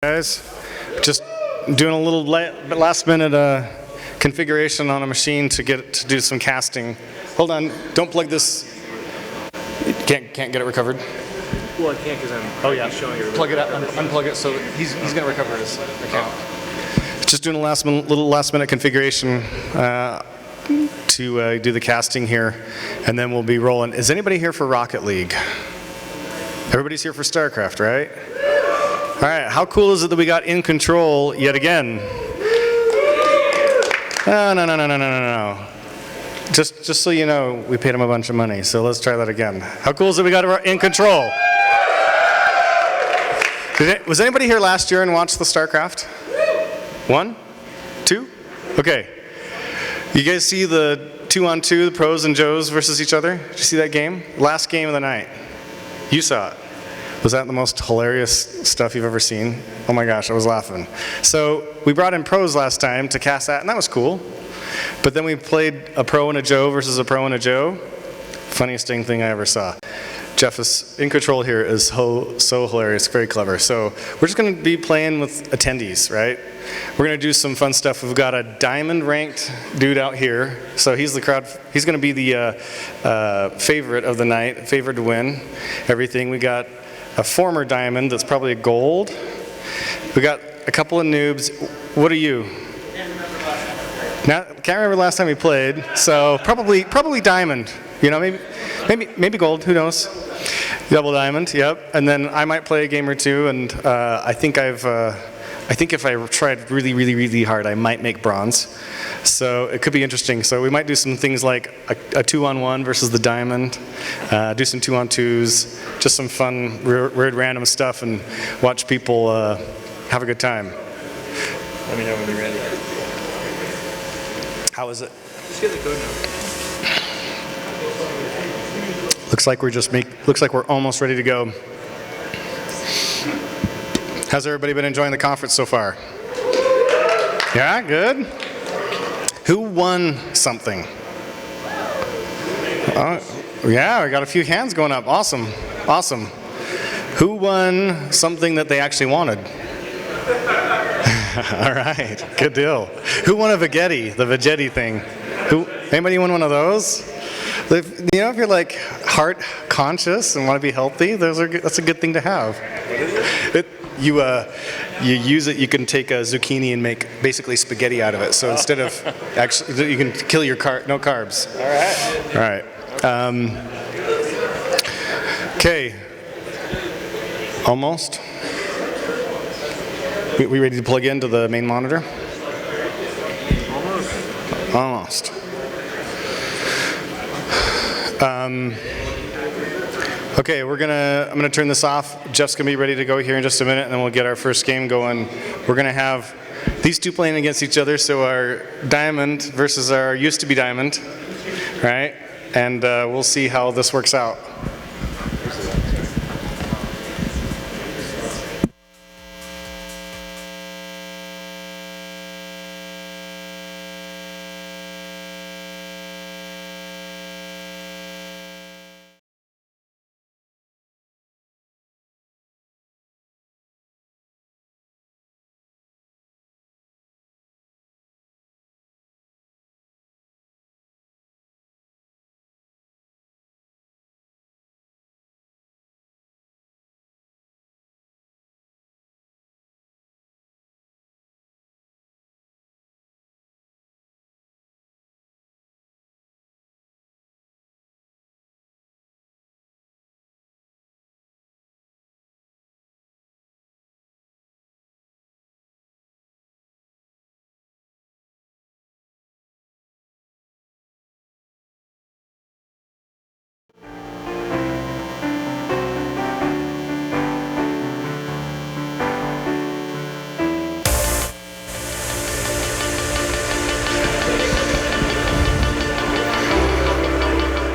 Guys, just doing a little last minute configuration on a machine to do some casting. Hold on, don't plug this. Can't get it recovered. Well, I can't because I'm showing you. Plug it out, unplug it so that he's going to recover his account. Just doing a little last minute configuration to do the casting here, and then we'll be rolling. Is anybody here for Rocket League? Everybody's here for Starcraft, right? All right, how cool is it that we got in control yet again? No. Just so you know, we paid him a bunch of money, so let's try that again. How cool is it we got in control? Was anybody here last year and watched the Starcraft? 1? 2? Okay. You guys see the 2-on-2, the pros and Joes versus each other? Did you see that game? Last game of the night. You saw it. Was that the most hilarious stuff you've ever seen? Oh my gosh, I was laughing. So we brought in pros last time to cast that, and that was cool. But then we played a pro and a Joe versus a pro and a Joe. Funniest thing I ever saw. Jeff is in control here is so hilarious, very clever. So we're just going to be playing with attendees, right? We're going to do some fun stuff. We've got a diamond ranked dude out here. So he's the crowd. He's going to be the favorite of the night, favorite to win everything. We got a former diamond that's probably a gold. We got a couple of noobs. What are you? Now, can't remember the last time we played, so probably diamond. You know, maybe gold. Who knows? Double diamond. Yep. And then I might play a game or two, and I think if I tried really hard, I might make bronze. So it could be interesting. So we might do some things like a 2-on-1 versus the diamond, do some 2-on-2s, just some fun, weird, random stuff, and watch people have a good time. Let me know when you're ready. How is it? Just get the code now. Looks like we're almost ready to go. How's everybody been enjoying the conference so far? Yeah, good. Who won something? Yeah, we got a few hands going up. Awesome. Who won something that they actually wanted? All right, good deal. Who won a Vegetti, the Vegetti thing? Anybody won one of those? You know, if you're like heart conscious and want to be healthy, that's a good thing to have. You use it, you can take a zucchini and make basically spaghetti out of it. So instead of actually, you can kill your no carbs. All right. Okay. Almost. We ready to plug into the main monitor? Almost. Okay, I'm gonna turn this off. Jeff's gonna be ready to go here in just a minute, and then we'll get our first game going. We're gonna have these two playing against each other, so our diamond versus our used to be diamond, right? And we'll see how this works out.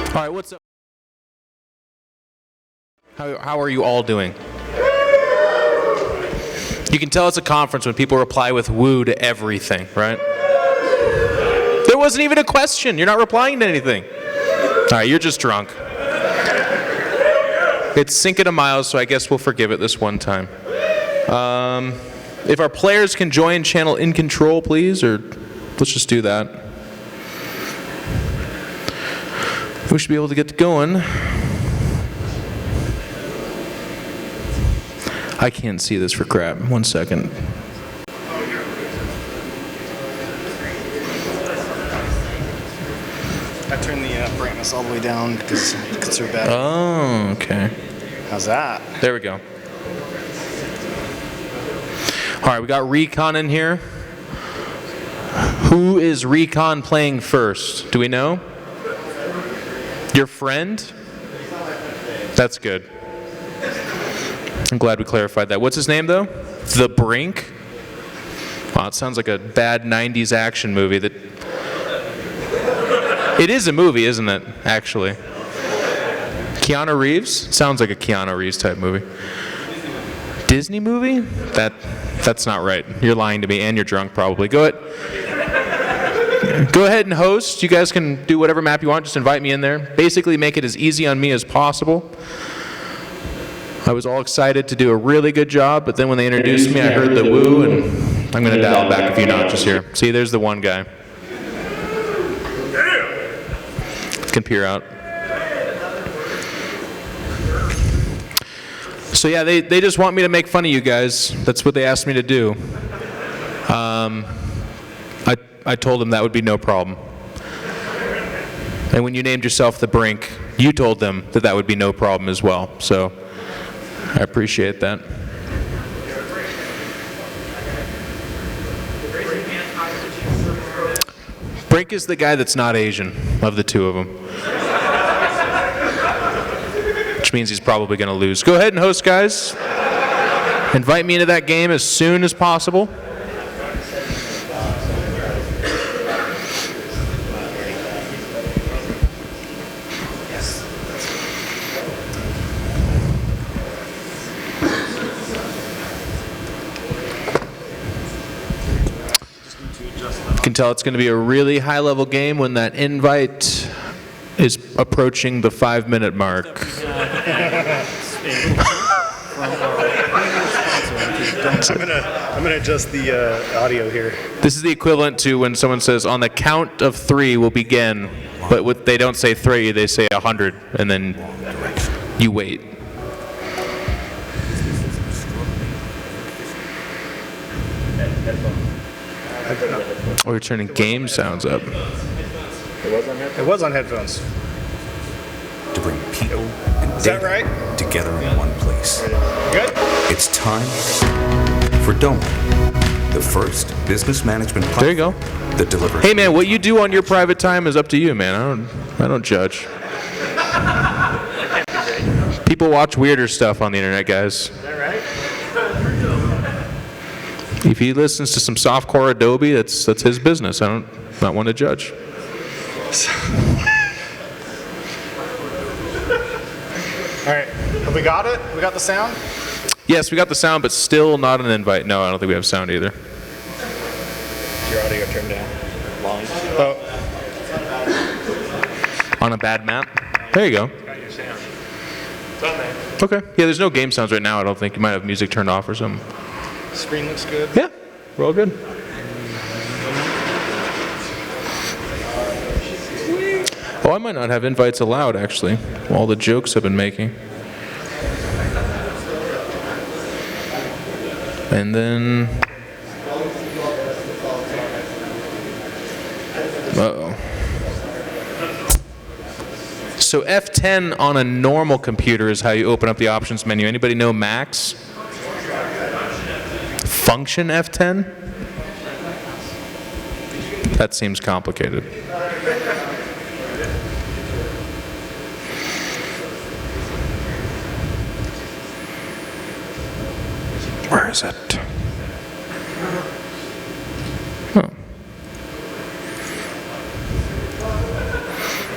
All right, what's up? How are you all doing? You can tell it's a conference when people reply with woo to everything, right? There wasn't even a question. You're not replying to anything. All right, you're just drunk. It's Cinco de Mayo, so I guess we'll forgive it this one time. If our players can join channel in control, please, or let's just do that. We should be able to get going. I can't see this for crap. 1 second. I turned the brightness all the way down because I conserve that. Oh, okay. How's that? There we go. All right, we got Recon in here. Who is Recon playing first? Do we know? Your friend? That's good. I'm glad we clarified that. What's his name, though? The Brink? Wow, it sounds like a bad 90s action movie that... It is a movie, isn't it, actually? Keanu Reeves? Sounds like a Keanu Reeves type movie. Disney movie? That's not right. You're lying to me, and you're drunk probably. Go ahead and host. You guys can do whatever map you want. Just invite me in there. Basically, make it as easy on me as possible. I was all excited to do a really good job, but then when they introduced me, I heard the woo, and I'm going to dial back a few notches here. See, there's the one guy. Can peer out. So yeah, they just want me to make fun of you guys. That's what they asked me to do. I told them that would be no problem. And when you named yourself the Brink, you told them that that would be no problem as well. So I appreciate that. Brink is the guy that's not Asian of the two of them. Which means he's probably going to lose. Go ahead and host, guys. Invite me into that game as soon as possible. You can tell it's going to be a really high-level game when that invite is approaching the 5-minute mark. I'm gonna adjust the audio here. This is the equivalent to when someone says, on the count of 3 we'll begin, but they don't say 3, they say 100, and then you wait. Oh, you're turning game sounds up. It was on headphones. To bring people and data together in one place. Good? It's time for Don't, the first business management platform There you go. that delivers. Hey man, what you do on your private time is up to you, man. I don't judge. People watch weirder stuff on the internet, guys. Is that right? If he listens to some softcore Adobe, that's his business. I don't not one to judge. All right, have we got it? We got the sound? Yes, we got the sound, but still not an invite. No, I don't think we have sound either. Is your audio turned down? Long. Oh. On a bad map? There you go. Got your sound. It's on there. Okay. Yeah, there's no game sounds right now, I don't think. You might have music turned off or something. Screen looks good. Yeah, we're all good. Oh, I might not have invites allowed, actually. All the jokes I've been making. And then... Uh-oh. So F10 on a normal computer is how you open up the options menu. Anybody know Macs? Function F10? That seems complicated. Where is it? Huh.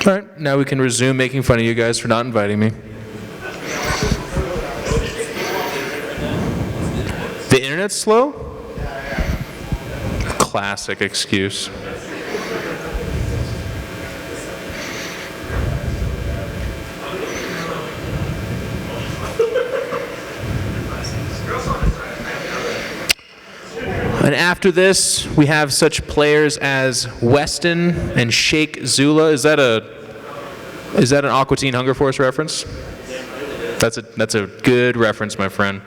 All right, now we can resume making fun of you guys for not inviting me. The internet's slow? Classic excuse. And after this, we have such players as Weston and Sheikh Zula. Is that an Aqua Teen Hunger Force reference? That's a good reference, my friend.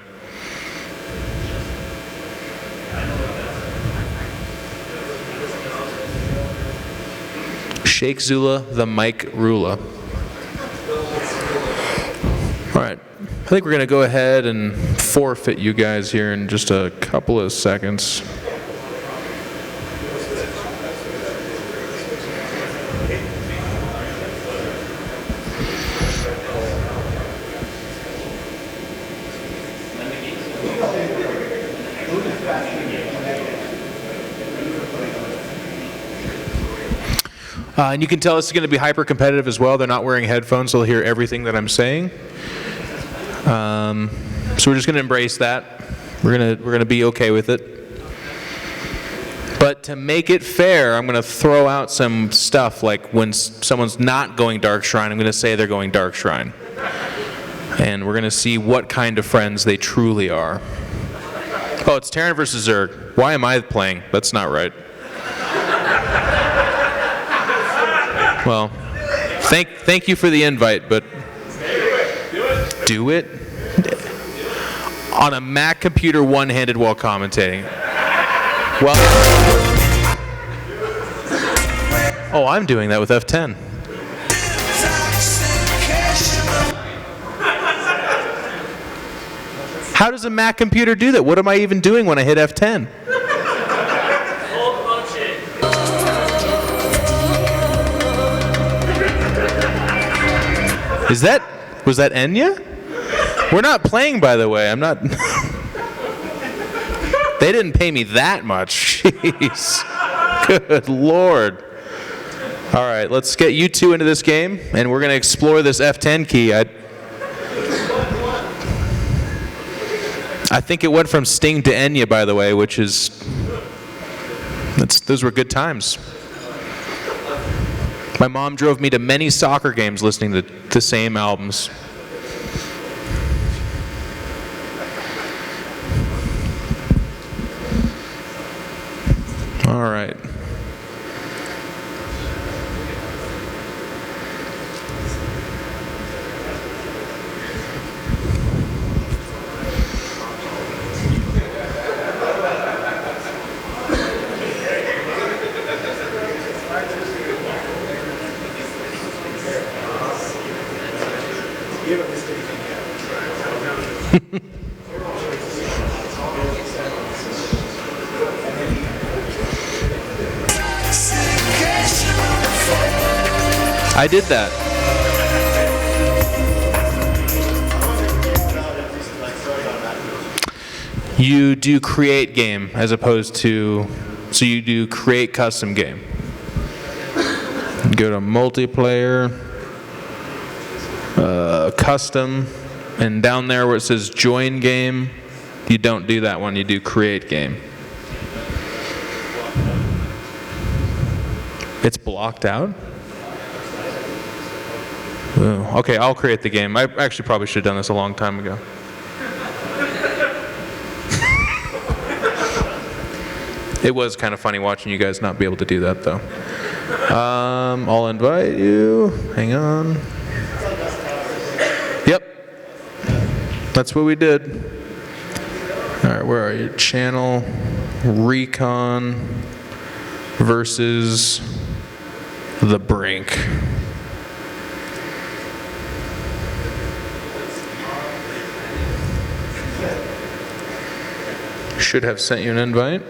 Sheikh Zula, the Mike Rula. All right, I think we're going to go ahead and forfeit you guys here in just a couple of seconds. And you can tell it's going to be hyper competitive as well. They're not wearing headphones, so they'll hear everything that I'm saying. So we're just going to embrace that. We're going to be okay with it. But to make it fair, I'm going to throw out some stuff like when someone's not going Dark Shrine, I'm going to say they're going Dark Shrine. And we're going to see what kind of friends they truly are. Oh, it's Terran versus Zerg. Why am I playing? That's not right. Well, thank you for the invite, but do it on a Mac computer one-handed while commentating. Well, oh, I'm doing that with F10. How does a Mac computer do that? What am I even doing when I hit F10? Was that Enya? We're not playing, by the way. I'm not. They didn't pay me that much. Jeez. Good Lord. All right, let's get you two into this game, and we're going to explore this F10 key. I think it went from Sting to Enya, by the way, which is. Those were good times. My mom drove me to many soccer games listening to the same albums. All right. I did that. You do create game as opposed to, so you do create custom game. Go to multiplayer, custom, and down there where it says join game, you don't do that one, you do create game. It's blocked out? Oh, okay, I'll create the game. I actually probably should have done this a long time ago. It was kind of funny watching you guys not be able to do that, though. I'll invite you. Hang on. Yep. That's what we did. All right, where are you? Channel Recon versus the Brink. Should have sent you an invite.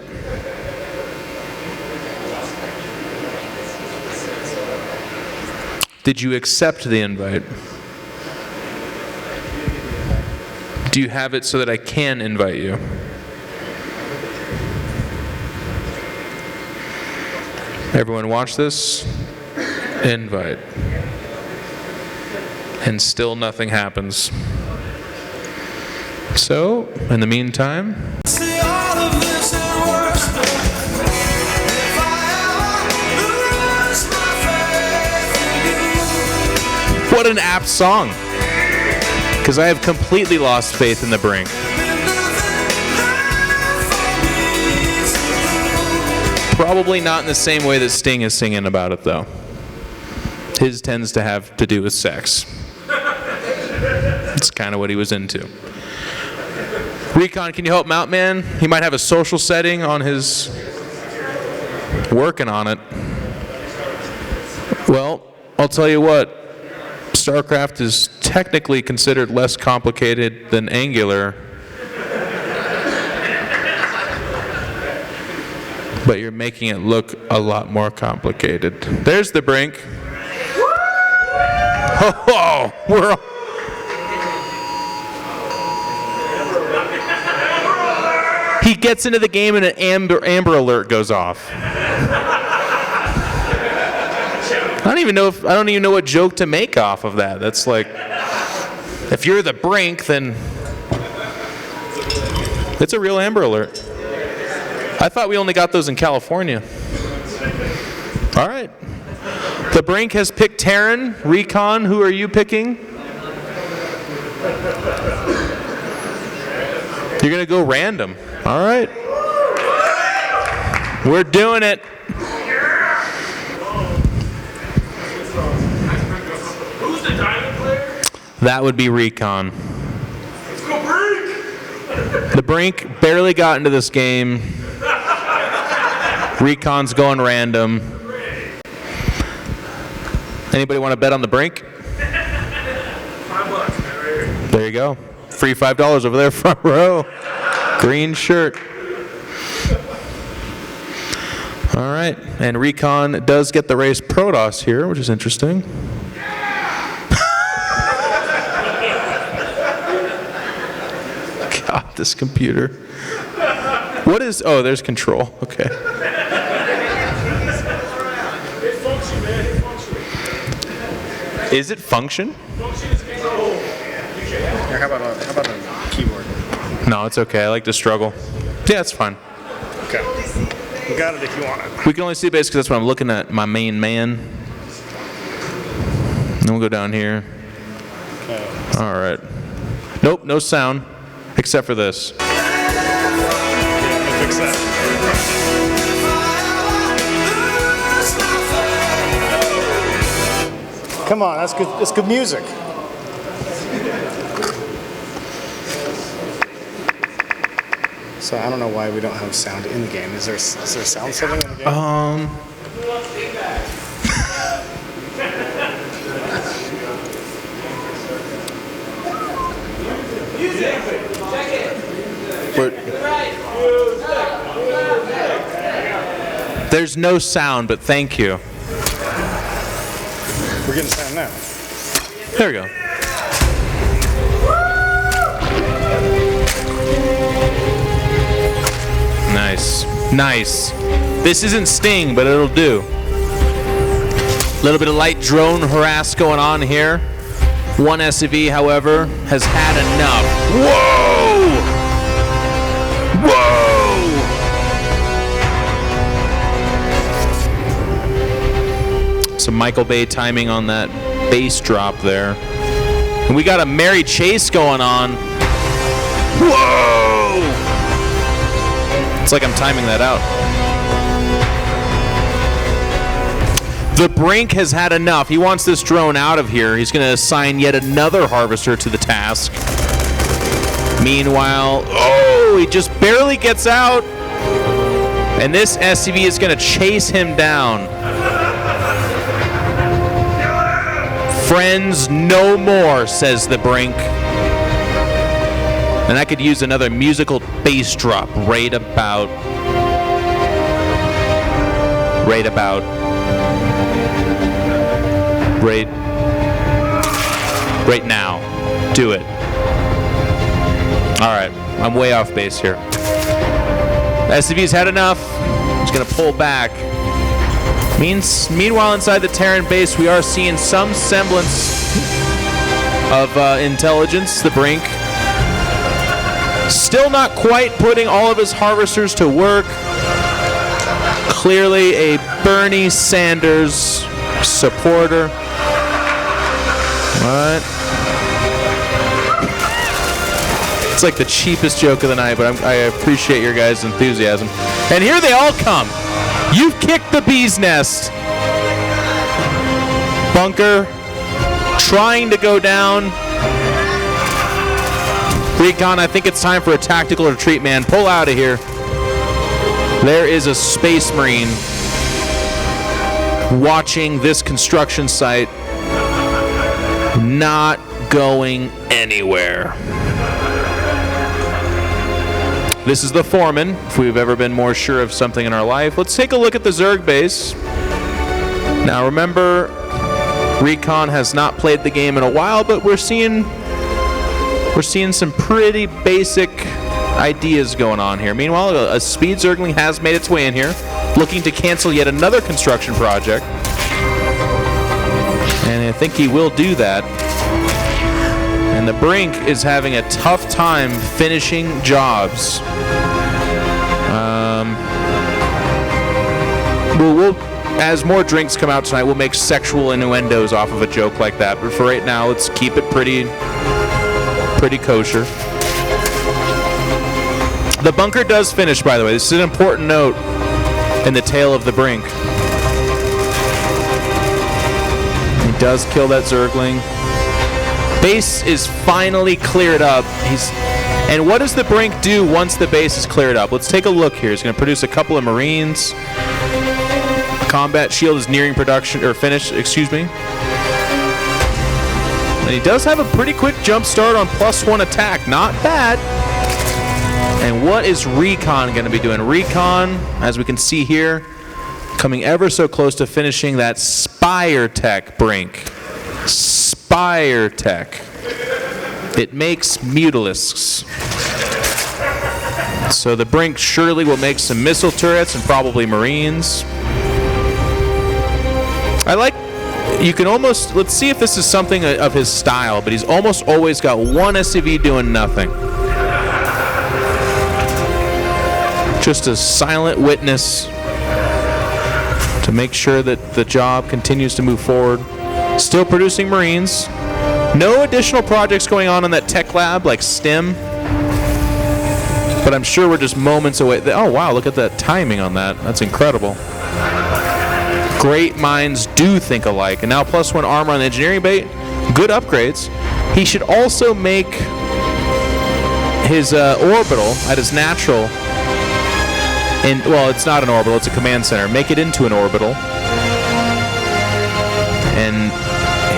Did you accept the invite? Do you have it so that I can invite you? Everyone watch this. Invite. And still nothing happens. So, in the meantime, what an apt song, because I have completely lost faith in the Brink. Probably not in the same way that Sting is singing about it, though. His tends to have to do with sex. That's kind of what he was into. Recon, can you help him out, man? He might have a social setting on his... Working on it. Well, I'll tell you what. Starcraft is technically considered less complicated than Angular. But you're making it look a lot more complicated. There's the Brink. Oh, we're... He gets into the game and an amber alert goes off. I don't even know what joke to make off of that. That's like, if you're the Brink, then it's a real amber alert. I thought we only got those in California. All right. The Brink has picked Terran. Recon, who are you picking? You're going to go random. All right. We're doing it. Who's the diamond player? That would be Recon. Let's go Brink! The Brink barely got into this game. Recon's going random. Anybody want to bet on the Brink? $5, man, right here. There you go. Free $5 over there, front row. Green shirt. All right, and Recon does get the race Protoss here, which is interesting. God, this computer. What is, oh, there's control, okay. It's function, man. It's function. Is it function? Function is control. Here, how about a keyboard? No, it's okay, I like to struggle. Yeah, it's fine. Okay. You got it if you want it. We can only see base because that's what I'm looking at, my main man. Then we'll go down here. Okay. All right. Nope, no sound, except for this. I'll fix that. Come on, that's good. That's good music. So I don't know why we don't have sound in the game. Is there sound setting in the game? There's no sound, but thank you. We're getting sound now. There we go. Nice. Nice. This isn't Sting, but it'll do. A little bit of light drone harass going on here. One SCV, however, has had enough. Whoa! Whoa! Some Michael Bay timing on that bass drop there. And we got a Mary Chase going on. Whoa! It's like I'm timing that out. The Brink has had enough. He wants this drone out of here. He's going to assign yet another harvester to the task. Meanwhile, oh, he just barely gets out. And this SCV is going to chase him down. Friends no more, says the Brink. And I could use another musical bass drop right about now. Do it. All right, I'm way off base here. SCV's had enough. He's gonna pull back. Meanwhile, inside the Terran base, we are seeing some semblance of intelligence. The Brink still not quite putting all of his harvesters to work. Clearly a Bernie Sanders supporter. What? It's like the cheapest joke of the night, but I appreciate your guys' enthusiasm. And here they all come. You've kicked the bee's nest. Bunker trying to go down. Recon, I think it's time for a tactical retreat, man. Pull out of here. There is a Space Marine watching this construction site, not going anywhere. This is the foreman, if we've ever been more sure of something in our life. Let's take a look at the Zerg base. Now remember, Recon has not played the game in a while, but we're seeing some pretty basic ideas going on here. Meanwhile, a speed Zergling has made its way in here, looking to cancel yet another construction project. And I think he will do that. And the Brink is having a tough time finishing jobs. As more drinks come out tonight, we'll make sexual innuendos off of a joke like that. But for right now, let's keep it pretty kosher. The bunker does finish, by the way. This is an important note in the tale of the Brink. He does kill that Zergling. Base is finally cleared up. And what does the Brink do once the base is cleared up? Let's take a look here. He's going to produce a couple of Marines. Combat shield is nearing production, or finish, excuse me. And he does have a pretty quick jump start on +1 attack. Not bad. And what is Recon going to be doing? Recon, as we can see here, coming ever so close to finishing that Spire Tech Brink. Spire Tech. It makes mutilisks. So the Brink surely will make some missile turrets and probably Marines. I like, you can almost, let's see if this is something of his style, but he's almost always got one SCV doing nothing. Just a silent witness to make sure that the job continues to move forward. Still producing Marines. No additional projects going on in that tech lab like STEM. But I'm sure we're just moments away. Oh wow, look at that timing on that. That's incredible. Great minds do think alike. And now +1 armor on the engineering bay. Good upgrades. He should also make his orbital at his natural. And well, it's not an orbital, it's a command center. Make it into an orbital. And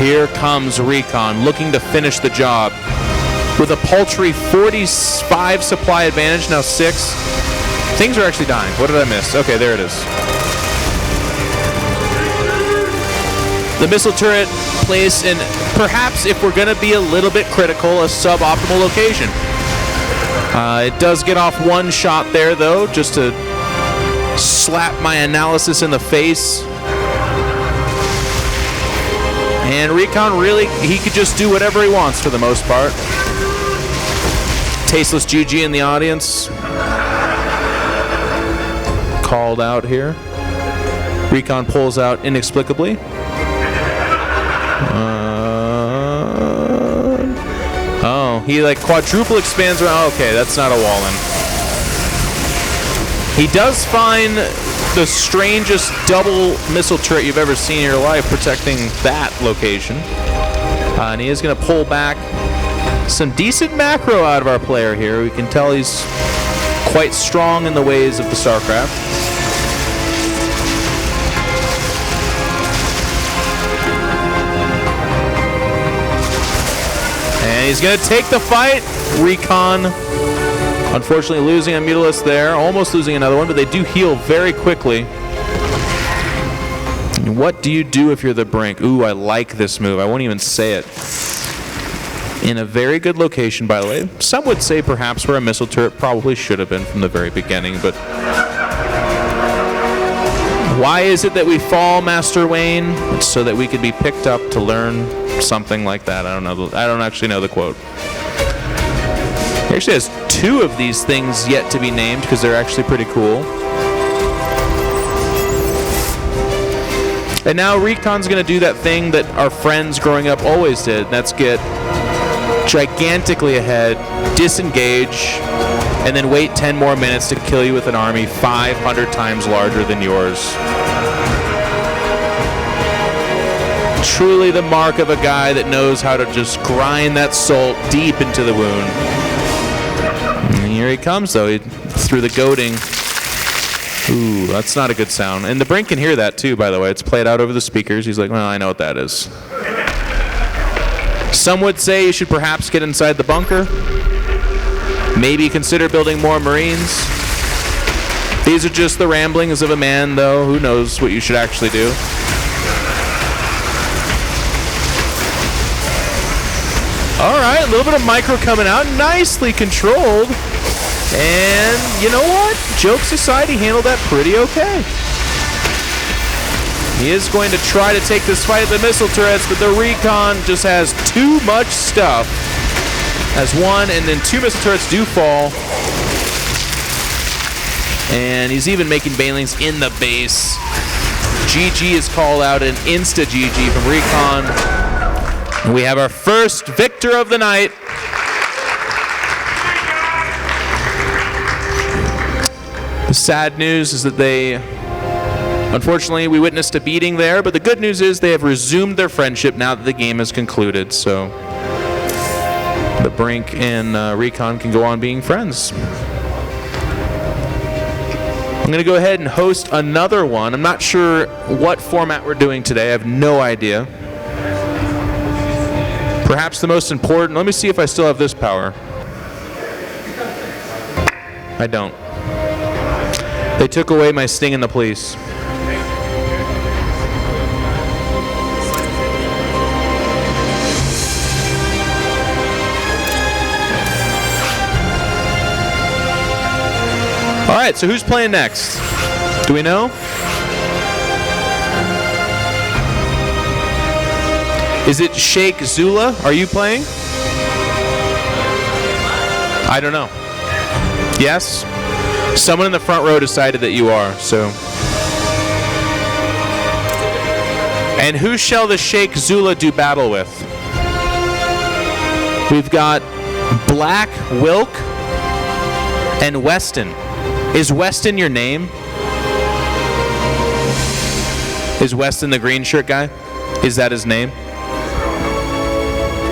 here comes Recon looking to finish the job with a paltry 45 supply advantage, now 6. Things are actually dying. What did I miss? Okay, there it is. The missile turret placed in, perhaps if we're going to be a little bit critical, a suboptimal location. It does get off one shot there, though, just to slap my analysis in the face. And Recon really, he could just do whatever he wants for the most part. Tasteless GG in the audience. Called out here. Recon pulls out inexplicably. Oh, he like quadruple expands around. Okay, that's not a wall-in. He does find the strangest double missile turret you've ever seen in your life protecting that location. And he is going to pull back some decent macro out of our player here. We can tell he's quite strong in the ways of the Starcraft. And he's going to take the fight. Recon, unfortunately, losing a Mutilist there. Almost losing another one, but they do heal very quickly. And what do you do if you're the Brink? Ooh, I like this move. I won't even say it. In a very good location, by the way. Some would say perhaps where a missile turret probably should have been from the very beginning, but why is it that we fall, Master Wayne? It's so that we could be picked up to learn something like that. I don't know. I don't actually know the quote. He actually has 2 of these things yet to be named because they're actually pretty cool. And now Recon's going to do that thing that our friends growing up always did, and that's get gigantically ahead, disengage, and then wait 10 more minutes to kill you with an army 500 times larger than yours. Truly the mark of a guy that knows how to just grind that salt deep into the wound. And here he comes, though, through the goading. Ooh, that's not a good sound. And the Brink can hear that, too, by the way. It's played out over the speakers. He's like, well, I know what that is. Some would say you should perhaps get inside the bunker. Maybe consider building more Marines. These are just the ramblings of a man, though. Who knows what you should actually do. All right, a little bit of micro coming out. Nicely controlled. And you know what? Jokes aside, he handled that pretty okay. He is going to try to take this fight at the missile turrets, but the Recon just has too much stuff. As one, and then 2 missile turrets do fall. And he's even making banelings in the base. GG is called out, an insta-GG from Recon. We have our first victor of the night. The sad news is that unfortunately, we witnessed a beating there, but the good news is they have resumed their friendship now that the game has concluded, so the Brink and Recon can go on being friends. I'm going to go ahead and host another one. I'm not sure what format we're doing today. I have no idea. Perhaps the most important, let me see if I still have this power. I don't. They took away my sting in the police. All right, so who's playing next? Do we know? Is it Sheikh Zula? Are you playing? I don't know. Yes? Someone in the front row decided that you are, so. And who shall the Sheikh Zula do battle with? We've got Black Wilk and Weston. Is Weston your name? Is Weston the green shirt guy? Is that his name? Okay,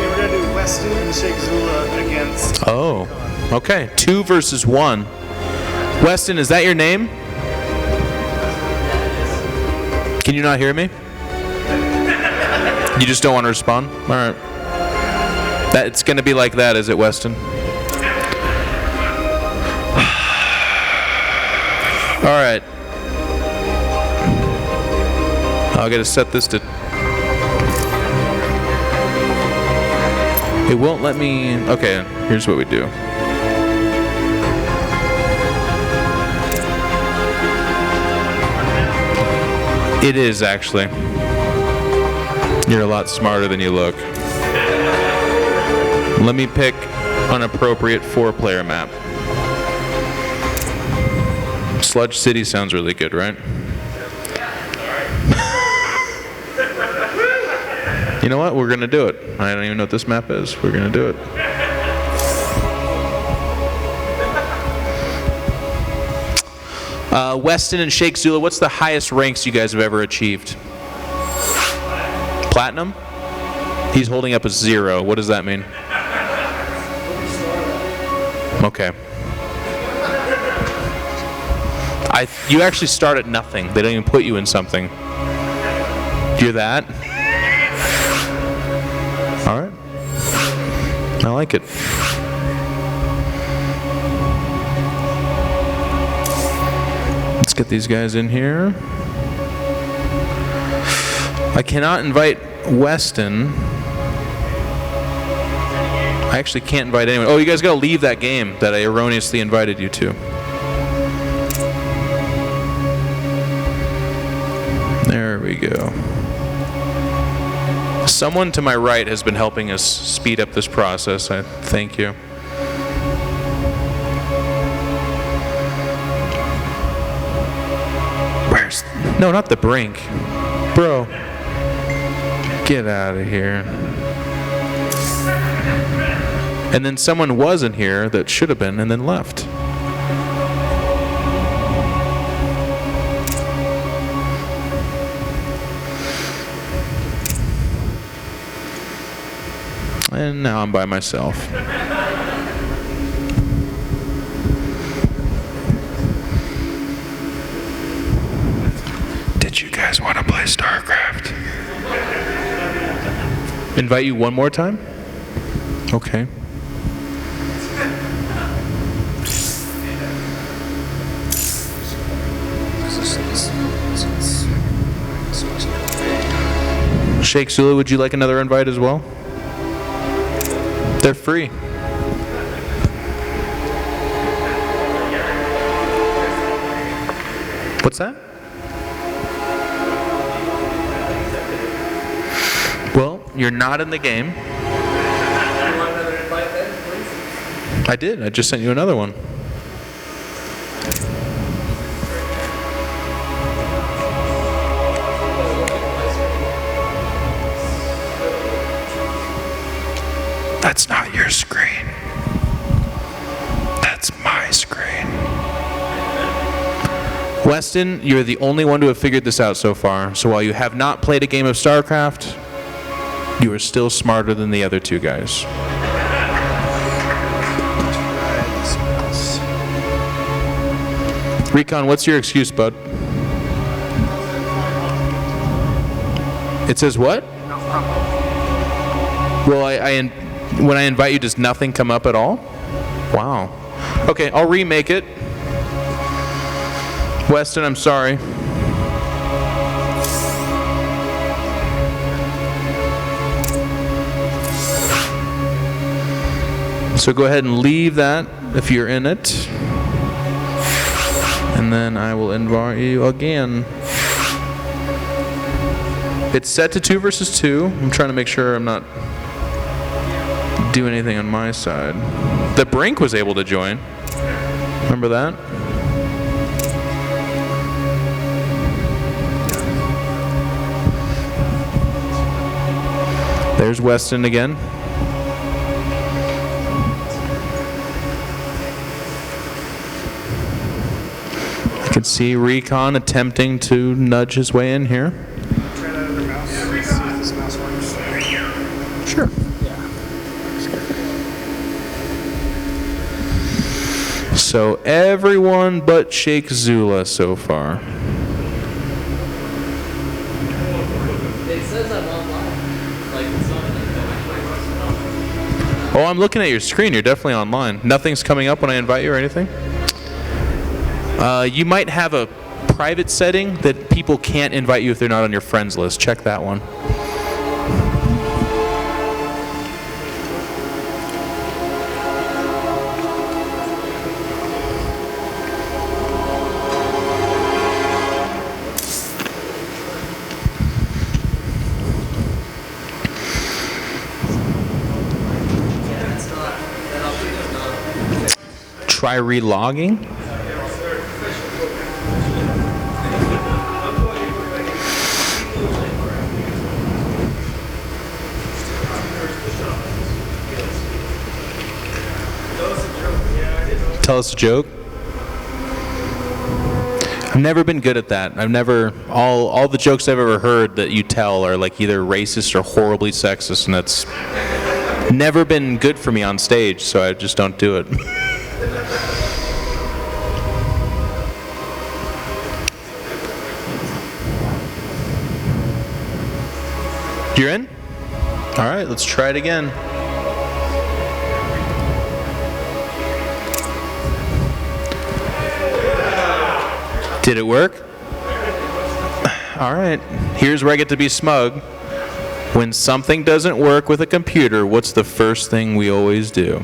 we're gonna do Weston and Sheikh Zula against. Oh, okay. 2 versus 1. Weston, is that your name? Can you not hear me? You just don't want to respond? All right. It's going to be like that, is it, Weston? All right. I'll get to set this to... It won't let me... Okay, here's what we do. It is, actually. You're a lot smarter than you look. Let me pick an appropriate 4-player map. Sludge City sounds really good, right? You know what? We're going to do it. I don't even know what this map is. We're going to do it. Weston and Sheikh Zula, what's the highest ranks you guys have ever achieved? Platinum? He's holding up a 0. What does that mean? Okay. You actually start at nothing. They don't even put you in something. You're that? All right. I like it. Let's get these guys in here. I cannot invite Weston. I actually can't invite anyone. Oh, you guys gotta leave that game that I erroneously invited you to. There we go. Someone to my right has been helping us speed up this process. I thank you. Where's... No, not the Brink. Bro. Get out of here. And then someone wasn't here that should have been and then left. and now I'm by myself. Did you guys want to play Starcraft? Invite you one more time? Okay. Sheikh Zula, would you like another invite as well? They're free. What's that? Well, you're not in the game. You want another invite then, please? I did. I just sent you another one. That's not your screen. That's my screen. Weston, you're the only one to have figured this out so far. So while you have not played a game of StarCraft, you are still smarter than the other two guys. Recon, what's your excuse, bud? It says what? Well, when I invite you, does nothing come up at all? Wow. Okay, I'll remake it. Weston, I'm sorry. So go ahead and leave that if you're in it. And then I will invite you again. It's set to 2 versus 2. I'm trying to make sure I'm not doing anything on my side. The Brink was able to join. Remember that? There's Weston again. You can see Recon attempting to nudge his way in here. Try that other mouse. See if this mouse works. Sure. So everyone but Sheikh Zula so far. It says I'm online. Like, it's not Oh, I'm looking at your screen. You're definitely online. Nothing's coming up when I invite you or anything? You might have a private setting that people can't invite you if they're not on your friends list. Check that one. Try relogging. Tell us a joke. I've never been good at that. I've never, all the jokes I've ever heard that you tell are like either racist or horribly sexist, and that's never been good for me on stage, so I just don't do it. You're in? All right, let's try it again. Did it work? All right, here's where I get to be smug. When something doesn't work with a computer, what's the first thing we always do?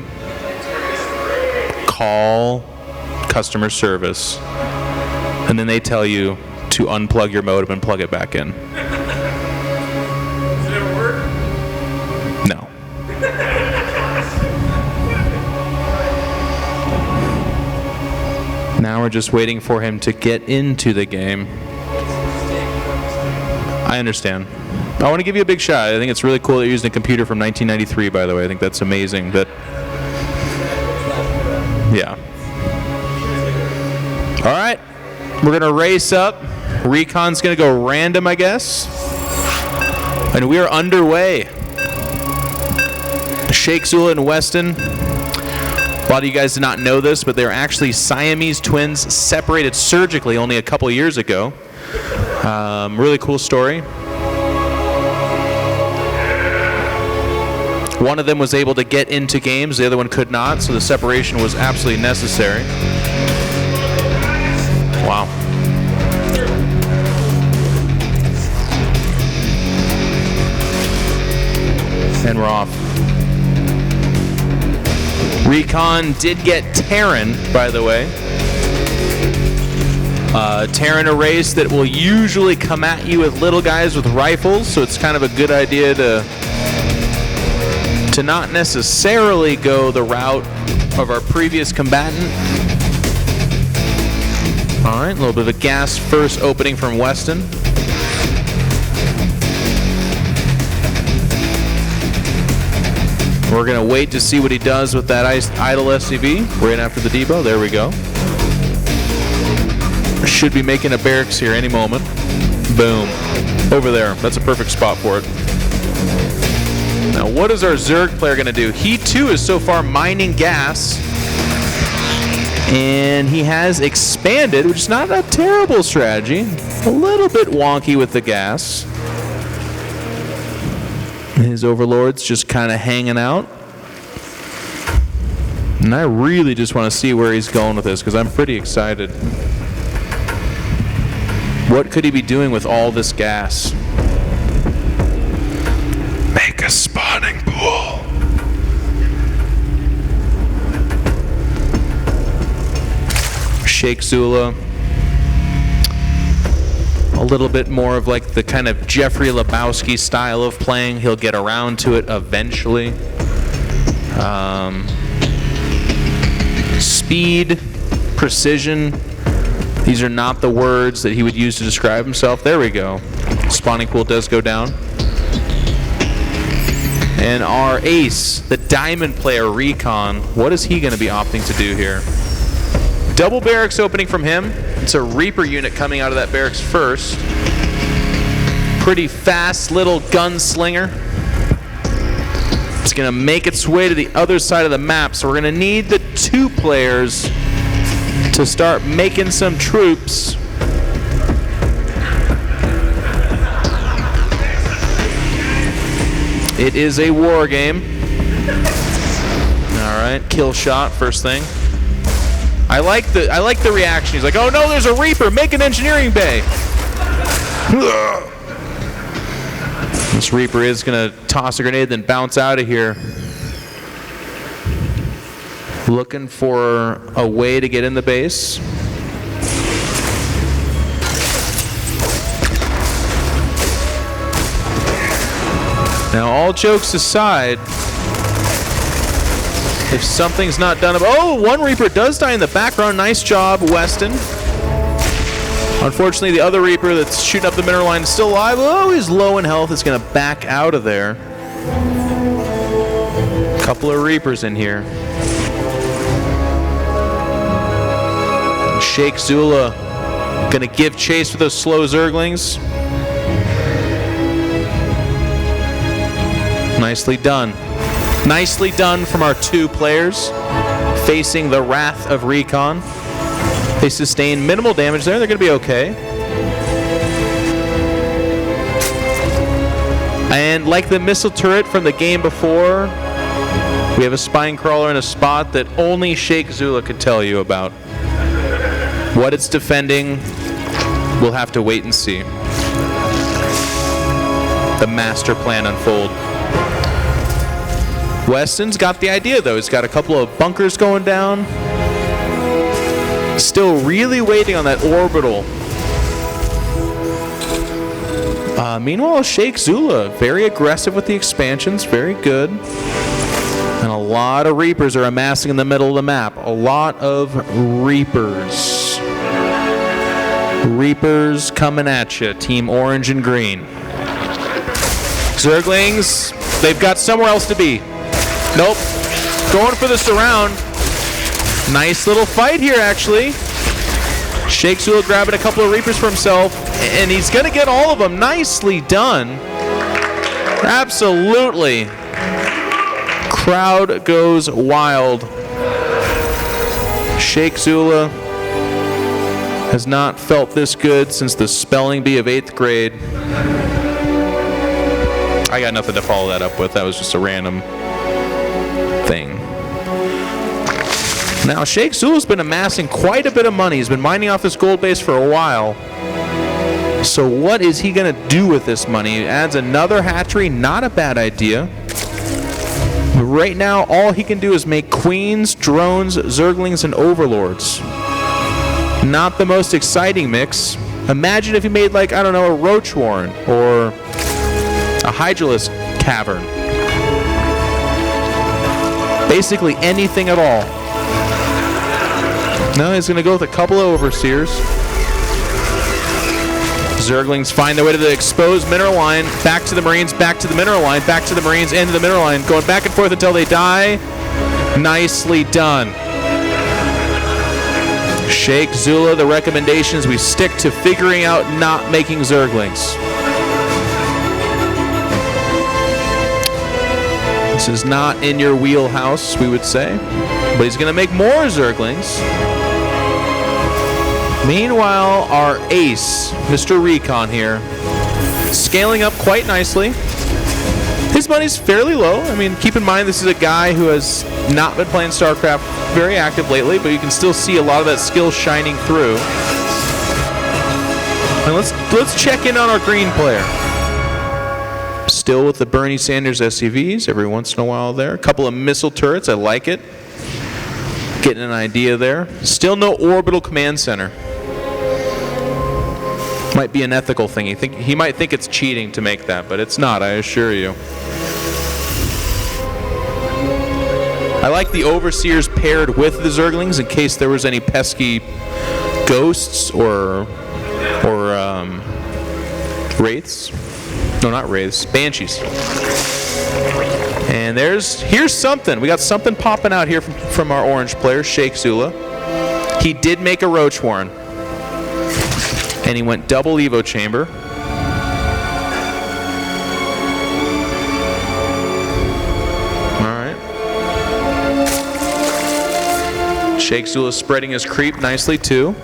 Call customer service. And then they tell you to unplug your modem and plug it back in. Does it ever work? No. Now we're just waiting for him to get into the game. I understand. I want to give you a big shot. I think it's really cool that you're using a computer from 1993, by the way. I think that's amazing. That, yeah. All right. We're going to race up. Recon's going to go random, I guess. And we are underway. Sheikh Zula and Weston. A lot of you guys did not know this, but they're actually Siamese twins separated surgically only a couple years ago. Really cool story. One of them was able to get into games, the other one could not, so the separation was absolutely necessary. Wow. And we're off. Recon did get Terran, by the way. Terran, a race that will usually come at you with little guys with rifles, so it's kind of a good idea to not necessarily go the route of our previous combatant. All right, a little bit of a gas first opening from Weston. We're going to wait to see what he does with that idle SCV right after the depot. There we go. Should be making a barracks here any moment. Boom. Over there. That's a perfect spot for it. Now, what is our Zerg player going to do? He, too, is so far mining gas. And he has expanded, which is not a terrible strategy. A little bit wonky with the gas. His overlord's just kind of hanging out. And I really just want to see where he's going with this, because I'm pretty excited. What could he be doing with all this gas? Make a spawning pool. Sheikh Zula. A little bit more of like the kind of Jeffrey Lebowski style of playing. He'll get around to it eventually. Speed, precision. These are not the words that he would use to describe himself. There we go. Spawning pool does go down. And our ace, the diamond player, Recon, what is he going to be opting to do here? Double barracks opening from him. It's a Reaper unit coming out of that barracks first. Pretty fast little gunslinger. It's going to make its way to the other side of the map, so we're going to need the two players to start making some troops. It is a war game. All right, kill shot first thing. I like the reaction. He's like, "Oh no, there's a Reaper! Make an engineering bay." This Reaper is gonna toss a grenade, then bounce out of here. Looking for a way to get in the base. Now, all jokes aside, if something's not done, oh, one Reaper does die in the background. Nice job, Weston. Unfortunately, the other Reaper that's shooting up the mineral line is still alive. Oh, he's low in health. It's going to back out of there. A couple of Reapers in here. Sheikh Zula going to give chase for those slow Zerglings. Nicely done. Nicely done from our two players facing the wrath of Recon. They sustain minimal damage there. They're going to be okay. And like the missile turret from the game before, we have a spine crawler in a spot that only Sheikh Zula could tell you about. What it's defending, we'll have to wait and see. The master plan unfold. Weston's got the idea, though. He's got a couple of bunkers going down. Still really waiting on that orbital. Meanwhile, Sheikh Zula, very aggressive with the expansions. Very good. And a lot of Reapers are amassing in the middle of the map. A lot of Reapers. Reapers coming at you, Team Orange and Green. Zerglings, they've got somewhere else to be. Nope. Going for the surround. Nice little fight here, actually. Sheikh Zula grabbing a couple of Reapers for himself, and he's going to get all of them. Nicely done. Absolutely Crowd goes wild. Sheikh Zula has not felt this good since the spelling bee of 8th grade. I got nothing to follow that up with. That was just a random thing. Now, Sheikh Zula's been amassing quite a bit of money. He's been mining off this gold base for a while. So what is he going to do with this money? He adds another hatchery. Not a bad idea. But right now, all he can do is make queens, drones, zerglings, and overlords. Not the most exciting mix. Imagine if he made, like, I don't know, a roach warren or a hydralisk cavern. Basically anything at all. No, he's going to go with a couple of overseers. Zerglings find their way to the exposed mineral line, back to the Marines, back to the mineral line, back to the Marines, into the mineral line, going back and forth until they die. Nicely done. Sheikh Zula, the recommendations, we stick to figuring out not making Zerglings. This is not in your wheelhouse, we would say, but he's going to make more Zerglings. Meanwhile, our ace, Mr. Recon here, scaling up quite nicely. His money's fairly low. I mean, keep in mind this is a guy who has not been playing StarCraft very active lately, but you can still see a lot of that skill shining through. And let's check in on our green player. Still with the Bernie Sanders SCVs every once in a while there. A couple of missile turrets, I like it. Getting an idea there. Still no orbital command center. Might be an ethical thing. He might think it's cheating to make that, but it's not, I assure you. I like the overseers paired with the Zerglings in case there was any pesky ghosts or wraiths. No, not wraiths. Banshees. And here's something. We got something popping out here from our orange player, Sheikh Zula. He did make a roach warren. And he went double Evo chamber. Alright. Sheikh Zula spreading his creep nicely too.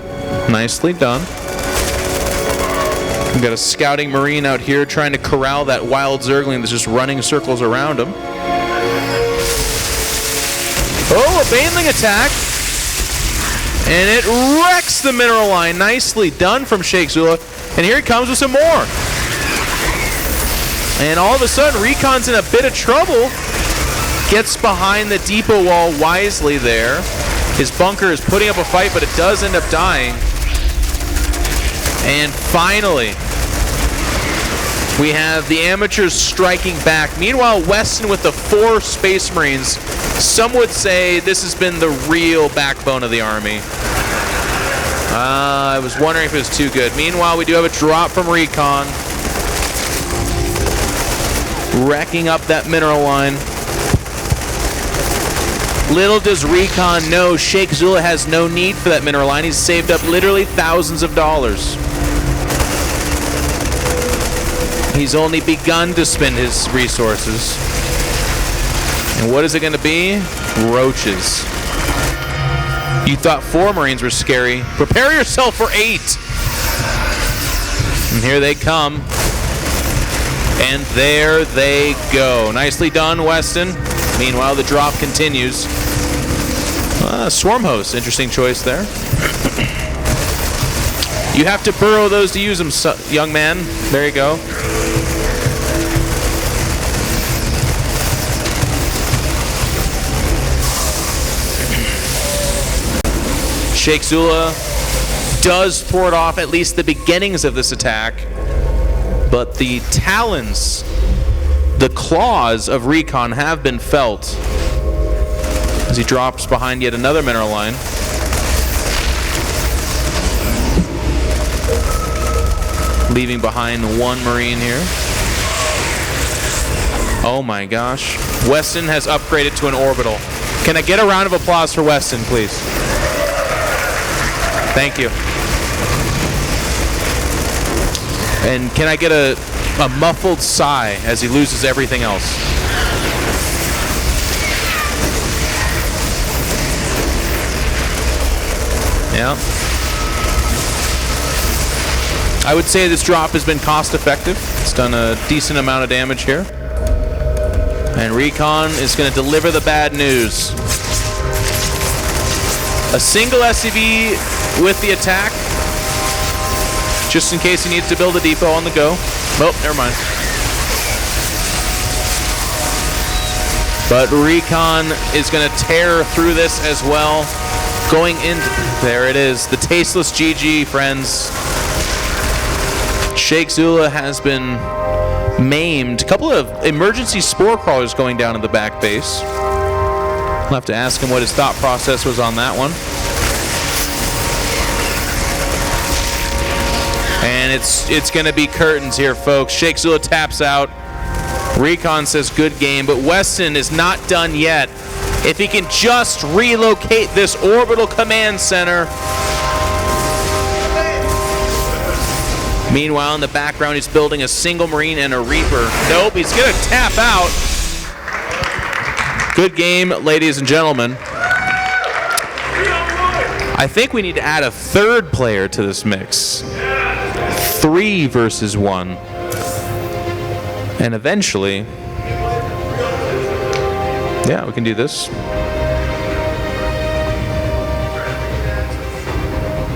Nicely done. We've got a scouting Marine out here trying to corral that wild Zergling that's just running circles around him. Oh, a Baneling attack. And it wrecks the mineral line. Nicely done from Sheikh Zula. And here he comes with some more. And all of a sudden, Recon's in a bit of trouble. Gets behind the depot wall wisely there. His bunker is putting up a fight, but it does end up dying. And finally, we have the amateurs striking back. Meanwhile, Weston with the 4 Space Marines. Some would say this has been the real backbone of the army. I was wondering if it was too good. Meanwhile, we do have a drop from Recon. Wrecking up that mineral line. Little does Recon know Sheikh Zula has no need for that mineral line. He's saved up literally thousands of dollars. He's only begun to spend his resources. And what is it going to be? Roaches. You thought 4 Marines were scary. Prepare yourself for 8. And here they come. And there they go. Nicely done, Weston. Meanwhile, the drop continues. Swarm host, interesting choice there. You have to burrow those to use them, young man. There you go. Sheikh Zula does thwart off at least the beginnings of this attack, but the talons, the claws of Recon have been felt as he drops behind yet another mineral line. Leaving behind 1 Marine here. Oh my gosh. Weston has upgraded to an orbital. Can I get a round of applause for Weston, please? Thank you. And can I get a muffled sigh as he loses everything else? Yeah. I would say this drop has been cost effective. It's done a decent amount of damage here. And Recon is going to deliver the bad news. A single SCV with the attack, just in case he needs to build a depot on the go. Oh, never mind. But Recon is going to tear through this as well. Going in, there it is, the tasteless GG, friends. Sheikh Zula has been maimed. A couple of emergency spore crawlers going down in the back base. I'll have to ask him what his thought process was on that one. And it's going to be curtains here, folks. Sheikh Zula taps out. Recon says good game, but Weston is not done yet. If he can just relocate this orbital command center. Meanwhile, in the background, he's building a single Marine and a Reaper. Nope, he's going to tap out. Good game, ladies and gentlemen. I think we need to add a third player to this mix. 3 versus 1. And eventually, yeah, we can do this.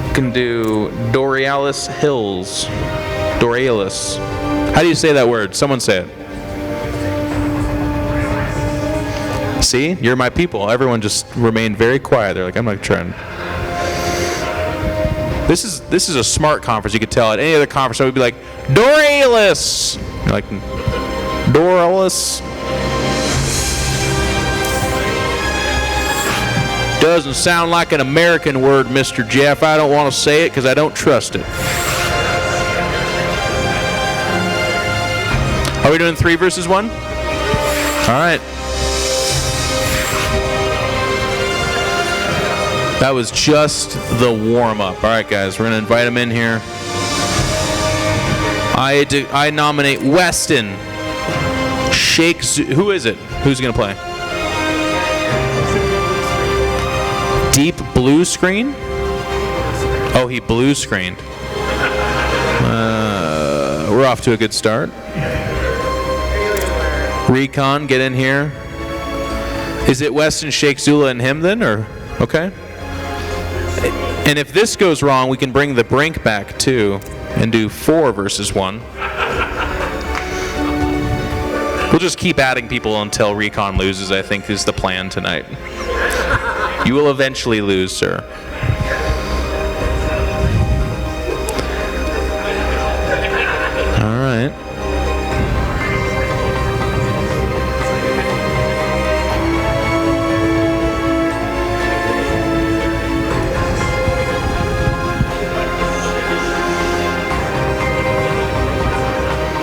We can do Dorealis Hills. Dorealis. How do you say that word? Someone say it. See? You're my people. Everyone just remained very quiet. They're like, I'm not trying. This is a smart conference. You could tell at any other conference I would be like, Dorealis. You're like, Dorealis. Doesn't sound like an American word, Mr. Jeff. I don't want to say it because I don't trust it. Are we doing 3 versus 1? All right. That was just the warm-up. All right, guys, we're going to invite him in here. I nominate Weston. Who is it? Who's going to play? Deep blue screen? Oh, he blue screened. We're off to a good start. Recon, get in here. Is it Weston, Sheikh Zula, and him then, or okay? And if this goes wrong, we can bring the Brink back too and do 4 versus 1. We'll just keep adding people until Recon loses, I think is the plan tonight. You will eventually lose, sir. All right.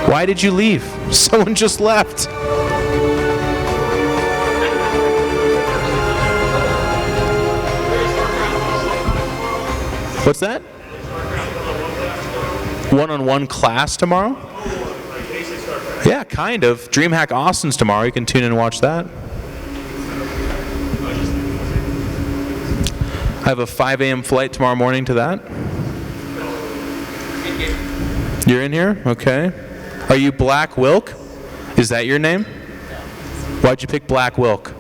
Why did you leave? Someone just left. What's that? One-on-one class tomorrow? Yeah, kind of. DreamHack Austin's tomorrow. You can tune in and watch that. I have a 5 a.m. flight tomorrow morning to that. You're in here? Okay. Are you Black Wilk? Is that your name? Why'd you pick Black Wilk?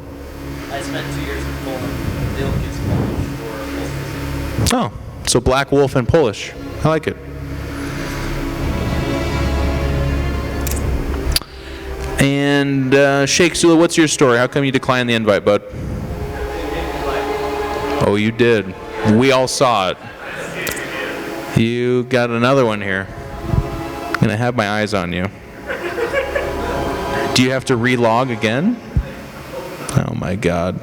I spent 2 years in Poland. Wilk is Polish for wolf. Oh, so Black Wolf in Polish. I like it. And Sheikh Zula, what's your story? How come you declined the invite, bud? Oh, you did. We all saw it. You got another one here. I'm gonna have my eyes on you. Do you have to relog again? Oh my God.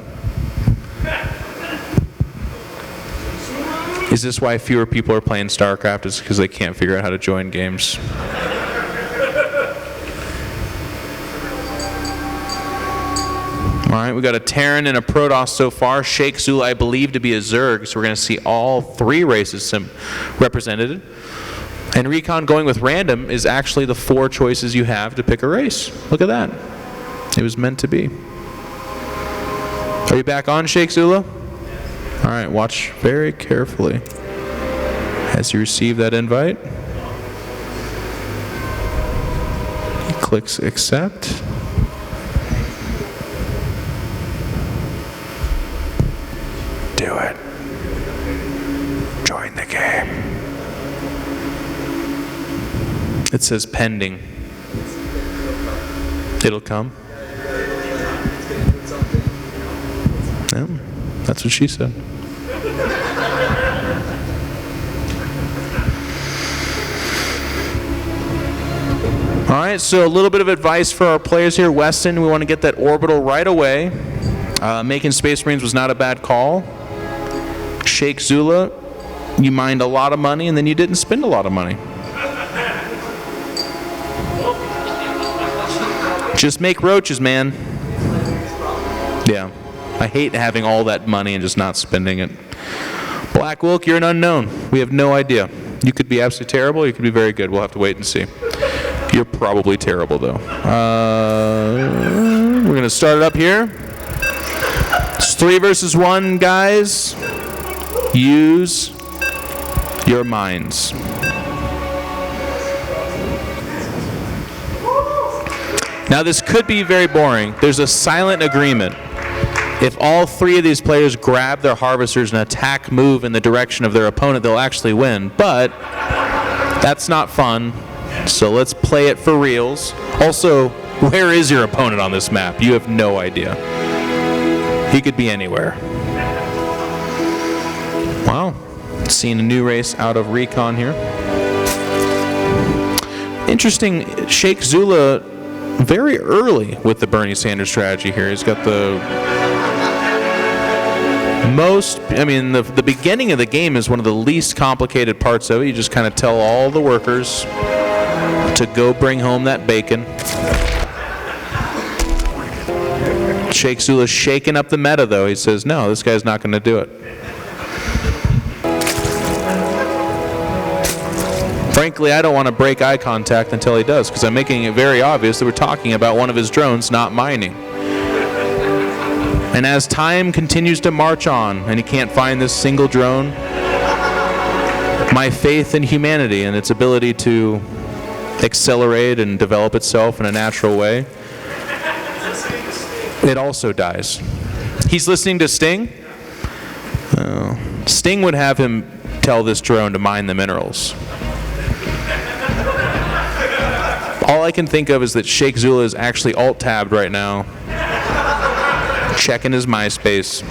Is this why fewer people are playing Starcraft? Is because they can't figure out how to join games? All right, we got a Terran and a Protoss so far. Sheikh Zula, I believe, to be a Zerg, so we're going to see all 3 races represented. And Recon going with random is actually the 4 choices you have to pick a race. Look at that. It was meant to be. Are you back on, Sheikh Zula? All right, watch very carefully as you receive that invite. He clicks accept. Do it. Join the game. It says pending. It'll come. Yeah, that's what she said. All right, so a little bit of advice for our players here. Weston, we want to get that orbital right away. Making Space Marines was not a bad call. Sheikh Zula, you mined a lot of money and then you didn't spend a lot of money. Just make roaches, man. Yeah. I hate having all that money and just not spending it. Black Wilk, you're an unknown. We have no idea. You could be absolutely terrible, you could be very good. We'll have to wait and see. You're probably terrible, though. We're going to start it up here. It's 3 versus 1, guys. Use your minds. Now, this could be very boring. There's a silent agreement. If all 3 of these players grab their harvesters and attack move in the direction of their opponent, they'll actually win. But that's not fun. So let's play it for reals. Also, where is your opponent on this map? You have no idea. He could be anywhere. Wow. Seeing a new race out of Recon here. Interesting, Sheikh Zula very early with the Bernie Sanders strategy here. He's got the most, the beginning of the game is one of the least complicated parts of it. You just kind of tell all the workers to go bring home that bacon. Sheikh Zula's shaking up the meta, though. He says, no, this guy's not going to do it. Frankly, I don't want to break eye contact until he does, because I'm making it very obvious that we're talking about one of his drones not mining. And as time continues to march on, and he can't find this single drone, my faith in humanity and its ability to accelerate and develop itself in a natural way, it also dies. He's listening to Sting. Sting would have him tell this drone to mine the minerals. All I can think of is that Sheikh Zula is actually alt-tabbed right now, checking his MySpace.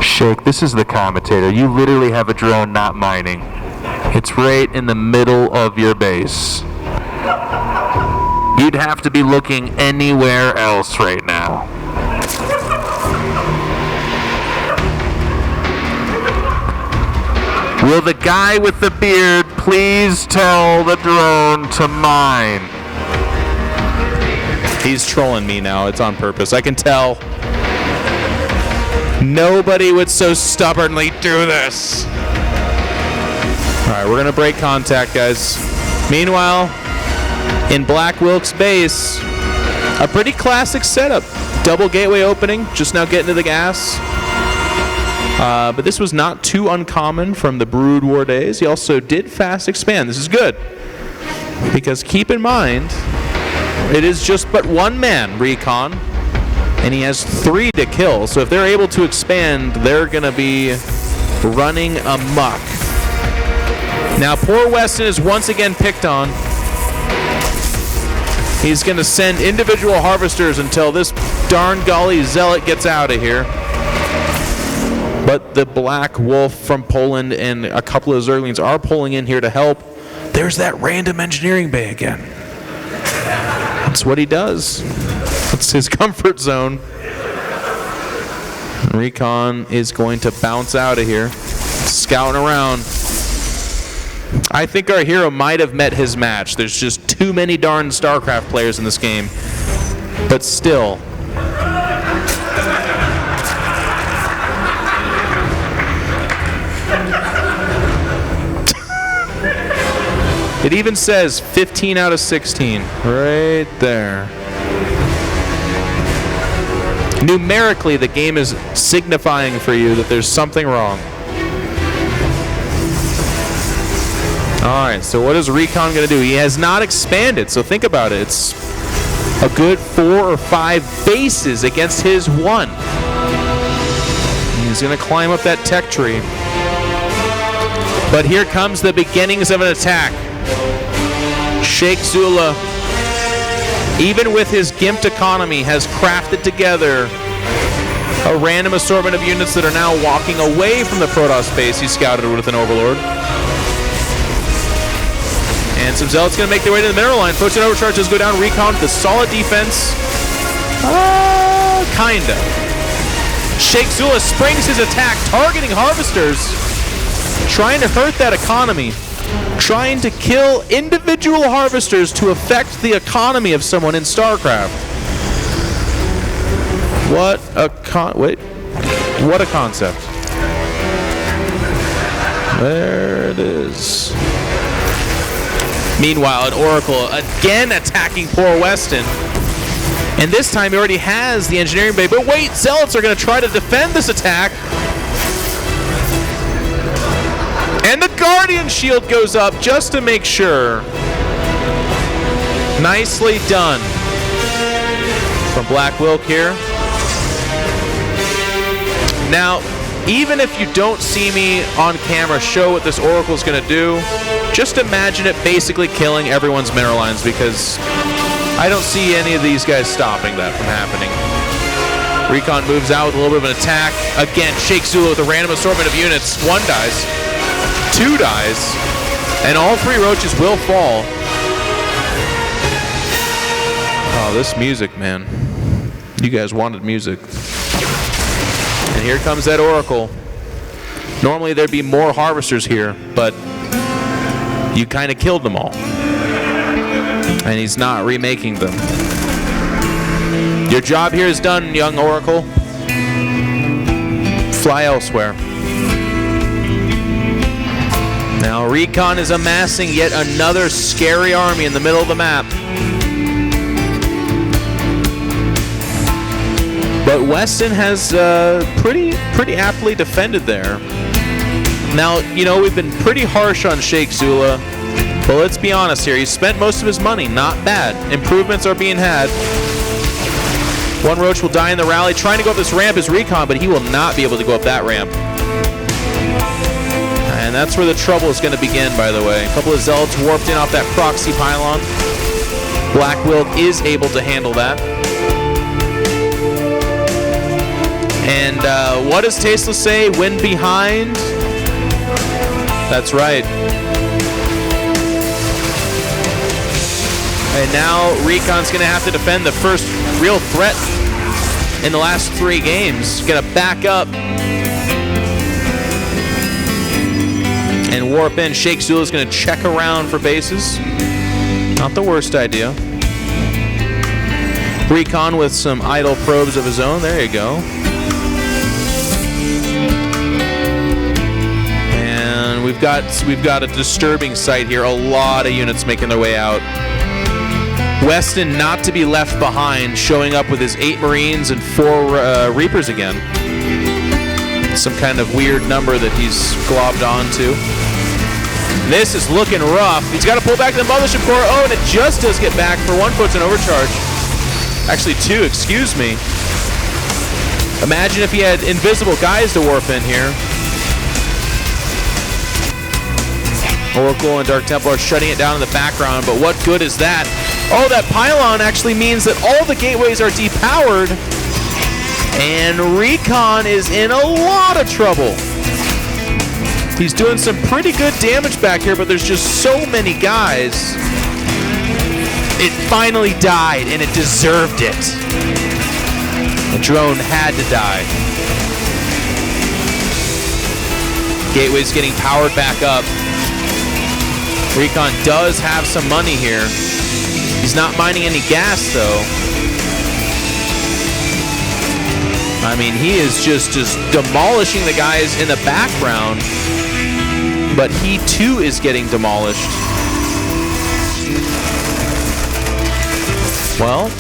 Sheikh, this is the commentator. You literally have a drone not mining. It's right in the middle of your base. You'd have to be looking anywhere else right now. Will the guy with the beard please tell the drone to mine? He's trolling me now. It's on purpose. I can tell. Nobody would so stubbornly do this. All right, we're going to break contact, guys. Meanwhile, in Black Wilk's base, a pretty classic setup. Double gateway opening, just now getting to the gas. But this was not too uncommon from the Brood War days. He also did fast expand. This is good. Because keep in mind, it is just but one man, Recon, and he has 3 to kill. So if they're able to expand, they're going to be running amok. Now, poor Weston is once again picked on. He's going to send individual harvesters until this darn golly zealot gets out of here. But the Black Wolf from Poland and a couple of Zerglings are pulling in here to help. There's that random engineering bay again. That's what he does. That's his comfort zone. Recon is going to bounce out of here, scouting around. I think our hero might have met his match. There's just too many darn Starcraft players in this game. But still. It even says 15 out of 16 right there. Numerically, the game is signifying for you that there's something wrong. Alright, so what is Recon going to do? He has not expanded, so think about it. It's a good 4 or 5 bases against his 1. He's going to climb up that tech tree. But here comes the beginnings of an attack. Sheikh Zula, even with his gimped economy, has crafted together a random assortment of units that are now walking away from the Protoss base he scouted with an Overlord. And some Zealots going to make their way to the mineral line. Protein overcharge does go down. Recon with a solid defense. Kinda. Sheikh Zula springs his attack, targeting Harvesters, trying to hurt that economy, trying to kill individual Harvesters to affect the economy of someone in StarCraft. What a concept. There it is. Meanwhile, an Oracle again attacking poor Weston. And this time he already has the engineering bay. But wait, Zealots are going to try to defend this attack. And the Guardian Shield goes up just to make sure. Nicely done from Black Wilk here. Now, even if you don't see me on camera show what this Oracle is going to do, just imagine it basically killing everyone's mineral lines, because I don't see any of these guys stopping that from happening. Recon moves out with a little bit of an attack. Again, Sheikh Zula with a random assortment of units. 1 dies, 2 dies, and all 3 roaches will fall. Oh, this music, man. You guys wanted music. And here comes that Oracle. Normally there'd be more Harvesters here, but you kind of killed them all. And he's not remaking them. Your job here is done, young Oracle. Fly elsewhere. Now Recon is amassing yet another scary army in the middle of the map. But Weston has pretty aptly defended there. Now, you know, we've been pretty harsh on Sheikh Zula, but let's be honest here. He spent most of his money. Not bad. Improvements are being had. 1 roach will die in the rally. Trying to go up this ramp is Recon, but he will not be able to go up that ramp. And that's where the trouble is going to begin, by the way. A couple of Zealots warped in off that proxy pylon. Black Wilk is able to handle that. And what does Tasteless say? Win behind? That's right. And now Recon's going to have to defend the first real threat in the last 3 games. Going to back up and warp in. Sheikh Zula's going to check around for bases. Not the worst idea. Recon with some idle probes of his own. There you go. We've got a disturbing sight here. A lot of units making their way out. Weston not to be left behind, showing up with his 8 Marines and 4 Reapers again. Some kind of weird number that he's globbed onto. This is looking rough. He's got to pull back the Mothership Core. Oh, and it just does get back for 1 puts an overcharge. Actually 2, excuse me. Imagine if he had invisible guys to warp in here. Oracle and Dark Templar are shutting it down in the background, but what good is that? Oh, that pylon actually means that all the gateways are depowered, and Recon is in a lot of trouble. He's doing some pretty good damage back here, but there's just so many guys. It finally died, and it deserved it. The drone had to die. Gateway's getting powered back up. Recon does have some money here. He's not mining any gas, though. I mean, he is just demolishing the guys in the background. But he, too, is getting demolished. Well,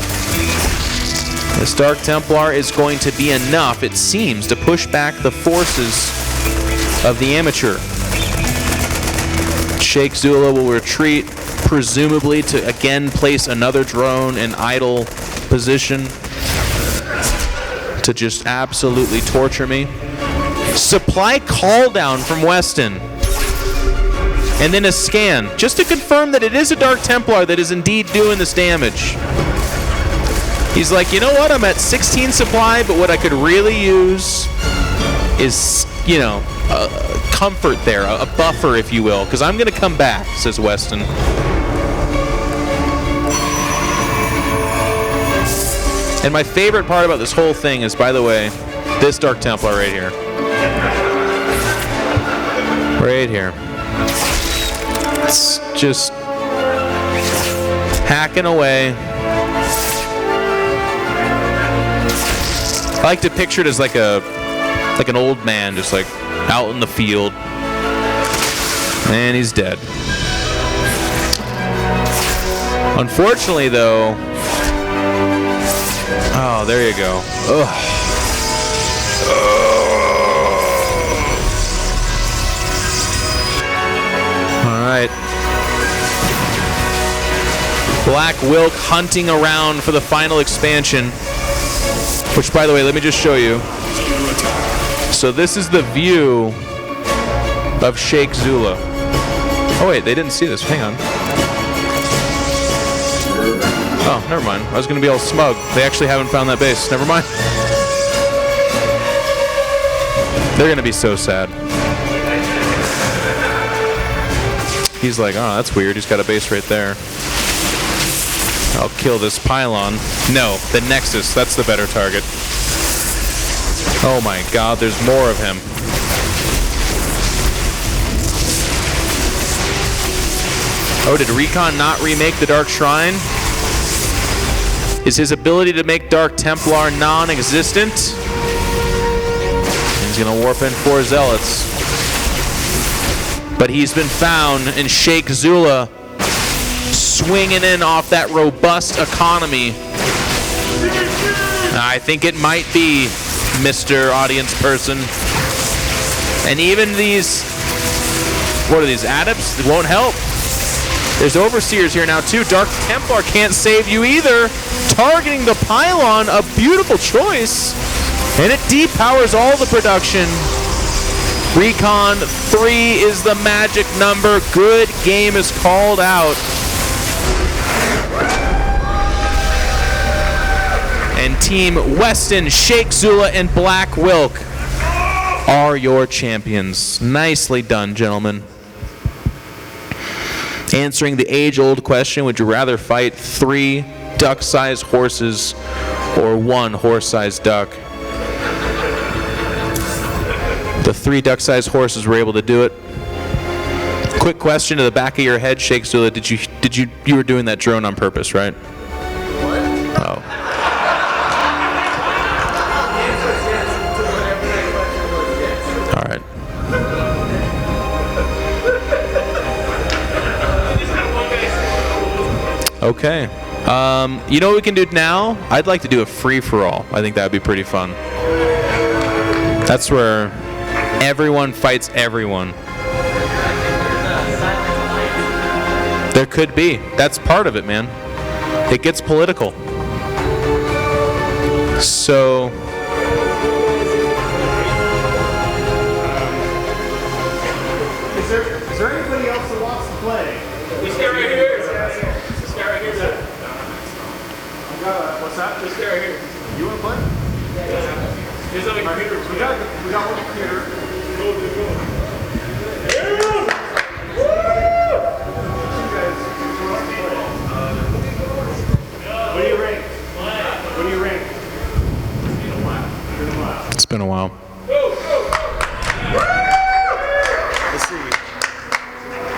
This Dark Templar is going to be enough, it seems, to push back the forces of the amateur. Sheikh Zula will retreat, presumably to again place another drone in idle position to just absolutely torture me. Supply call down from Weston. And then a scan, just to confirm that it is a Dark Templar that is indeed doing this damage. He's like, you know what, I'm at 16 supply, but what I could really use is, you know, comfort there, a buffer, if you will, because I'm going to come back, says Weston. And my favorite part about this whole thing is, by the way, this Dark Templar right here. Right here. It's just hacking away. I like to picture it as like an old man just like out in the field. And he's dead. Unfortunately though, oh, there you go. Ugh. All right. Black Wilk hunting around for the final expansion. Which, by the way, let me just show you. So this is the view of Sheikh Zula. Oh wait, they didn't see this. Hang on. Oh, never mind. I was going to be all smug. They actually haven't found that base. Never mind. They're going to be so sad. He's like, oh, that's weird. He's got a base right there. I'll kill this pylon. No, the Nexus. That's the better target. Oh my god, there's more of him. Oh, did Recon not remake the Dark Shrine? Is his ability to make Dark Templar non-existent? He's gonna warp in 4 Zealots. But he's been found in Sheikh Zula swinging in off that robust economy. I think it might be, Mr. Audience Person. And even these, what are these, adepts? It won't help. There's Overseers here now too. Dark Templar can't save you either. Targeting the pylon, a beautiful choice. And it depowers all the production. Recon 3 is the magic number. Good game is called out. And Team Weston, Sheikh Zula, and Black Wilk are your champions. Nicely done, gentlemen. Answering the age-old question, would you rather fight 3 duck-sized horses or 1 horse-sized duck? The 3 duck-sized horses were able to do it. Quick question to the back of your head, Sheikh Zula. You were doing that drone on purpose, right? Oh. All right. Okay. You know what we can do now? I'd like to do a free-for-all. I think that would be pretty fun. That's where everyone fights everyone. There could be. That's part of it, man. It gets political. So... Is there anybody else that wants to play? This guy right here. This guy right here. What's that? This guy right here. You want to play? He's on the computer. We got one computer. What do you rank? What do you rank? It's been a while. Let's see.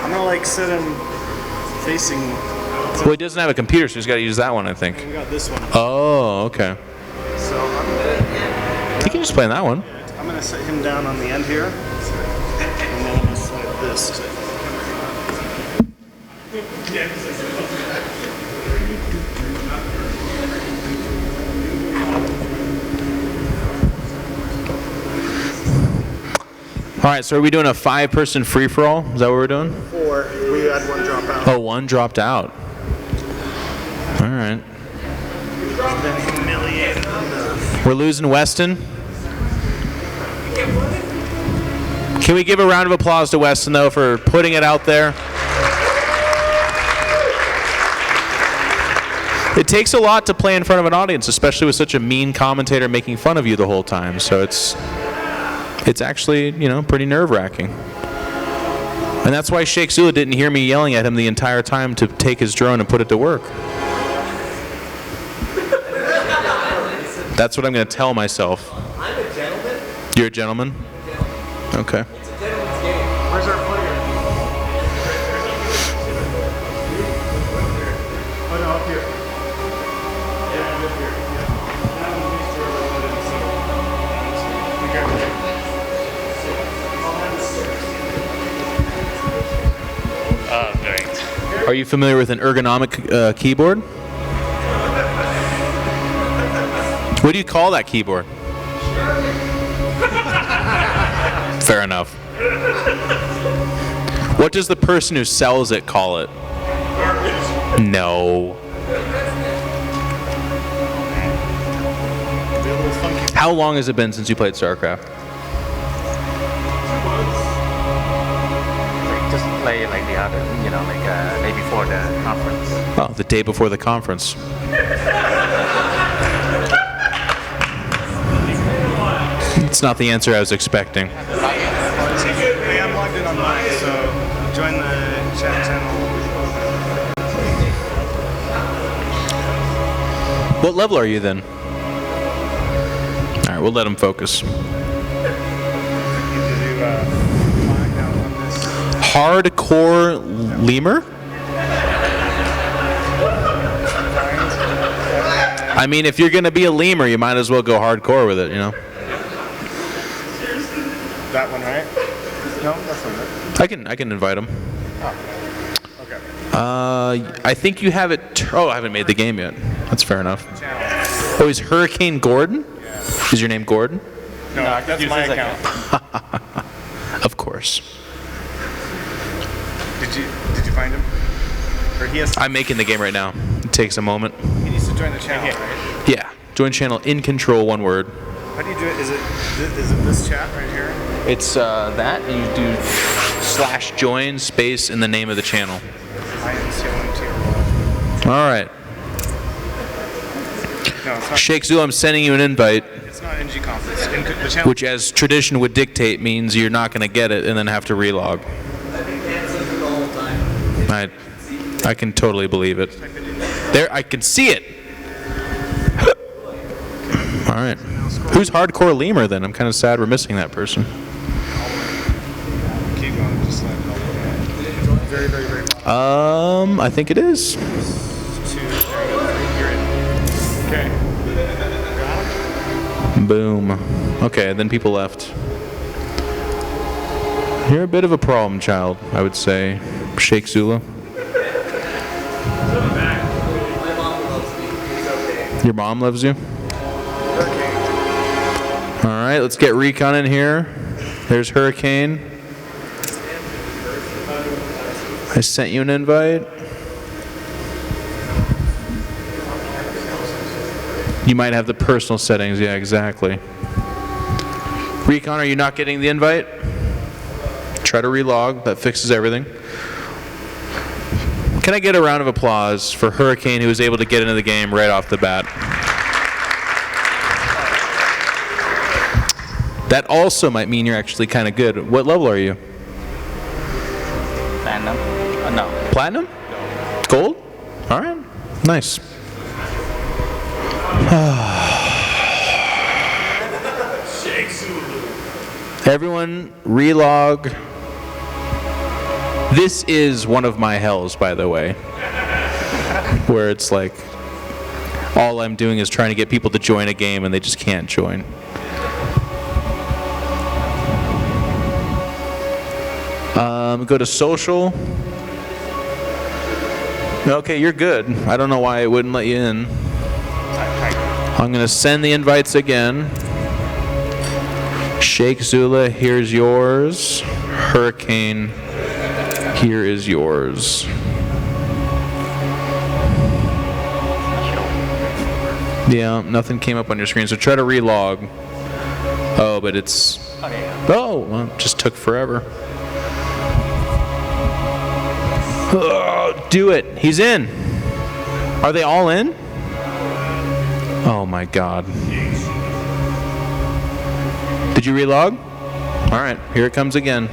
I'm gonna like sit him facing. Well, he doesn't have a computer, so he's got to use that one, I think. We got this one. Oh, okay. So You can just play on that one. I'm gonna set him down on the end here, and then I'm gonna slide this to. All right, so are we doing a 5-person free-for-all? Is that what we're doing? 4. We had one drop out. Oh, one dropped out. All right. Been humiliated enough. We're losing Weston. Can we give a round of applause to Weston, though, for putting it out there? It takes a lot to play in front of an audience, especially with such a mean commentator making fun of you the whole time. So it's actually, pretty nerve-wracking. And that's why Sheikh Zula didn't hear me yelling at him the entire time to take his drone and put it to work. That's what I'm going to tell myself. I'm a gentleman. You're a gentleman? Okay. It's a gentleman's game. Where's our player? Oh, no, up here. Yeah, up here. Yeah. That one needs to roll it in the seat. Great. Are you familiar with an ergonomic keyboard? What do you call that keyboard? Fair enough. What does the person who sells it call it? No. How long has it been since you played Starcraft? Just play like the other, day before the conference. Oh, the day before the conference. It's not the answer I was expecting. Hey, I'm logged in on mine, so join the chat channel. What level are you then? All right, we'll let him focus. Hardcore lemur? I mean, if you're going to be a lemur, you might as well go hardcore with it, That one, right? No, that's not it. I can invite him. Oh. Okay. I think you have it. I haven't made the game yet. That's fair enough. Oh, is Hurricane Gordon? Yeah. Is your name Gordon? No, that's my account. Of course. Did you find him? Or he has to, I'm making the game right now. It takes a moment. he needs to join the channel, right? Yeah. Join channel in control, one word. How do you do it? Is it this chat right here? It's that, and you do /join space in the name of the channel. I am sailing to your All right. No, it's not. Sheikh Zul, I'm sending you an invite, It's not ng-conf. It's the channel. which as tradition would dictate means you're not going to get it and then have to relog. I can totally believe it. There, I can see it. All right. Who's hardcore lemur then? I'm kind of sad we're missing that person. Keep going. Just let it go. Very, very, very. I think it is. 2, 3, you're in. Okay. Boom. Okay, then people left. You're a bit of a problem child, I would say, Sheikh Zula. My mom loves me. It's okay. Your mom loves you? All right, let's get Recon in here. There's Hurricane. I sent you an invite. You might have the personal settings. Yeah, exactly. Recon, are you not getting the invite? Try to relog. That fixes everything. Can I get a round of applause for Hurricane, who was able to get into the game right off the bat? That also might mean you're actually kind of good. What level are you? Platinum? No. Platinum? Gold? All right. Nice. Everyone, relog. This is one of my hells, by the way, where it's like all I'm doing is trying to get people to join a game and they just can't join. Go to social. Okay, you're good. I don't know why it wouldn't let you in. I'm going to send the invites again. Sheikh Zula, here's yours. Hurricane, here is yours. Yeah, nothing came up on your screen, so try to relog. Oh, but it's... Oh, well, it just took forever. Oh, do it. He's in. Are they all in? Oh my God. Did you relog? All right, here it comes again.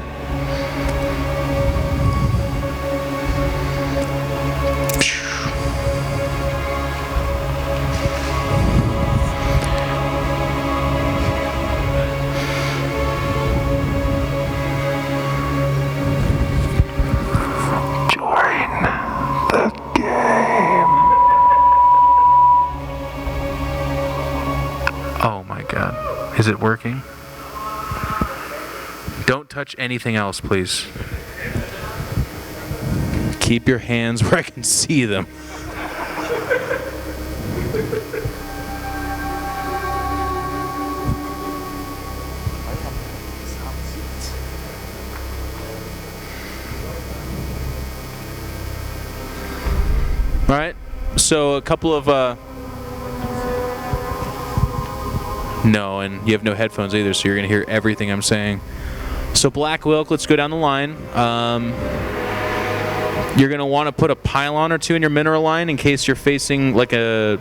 Oh my God. Is it working? Don't touch anything else, please. Keep your hands where I can see them. All right. So a couple of no, and you have no headphones either, so you're going to hear everything I'm saying. So Black Wilk, let's go down the line. You're going to want to put a pylon or two in your mineral line in case you're facing like a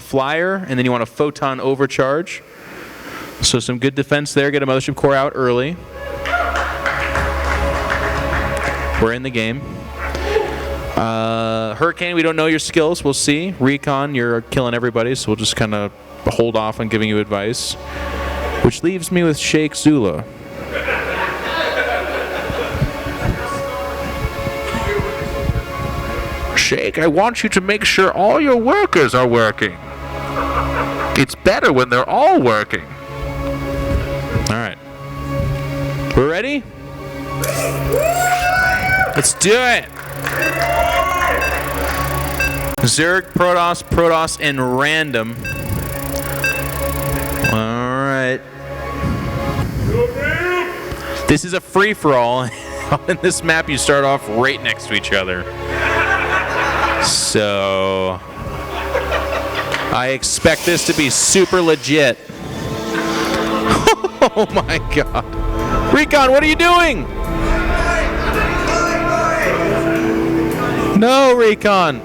flyer, and then you want a photon overcharge. So some good defense there. Get a mothership core out early. We're in the game. Hurricane, we don't know your skills. We'll see. Recon, you're killing everybody, so we'll just kind of hold off on giving you advice. Which leaves me with Sheikh Zula. Sheikh, I want you to make sure all your workers are working. It's better when they're all working. All right. We're ready? Let's do it. Zerg, Protoss, and random. All right. This is a free-for-all. On this map, you start off right next to each other. So I expect this to be super legit. Oh my God. Recon, what are you doing? No, Recon.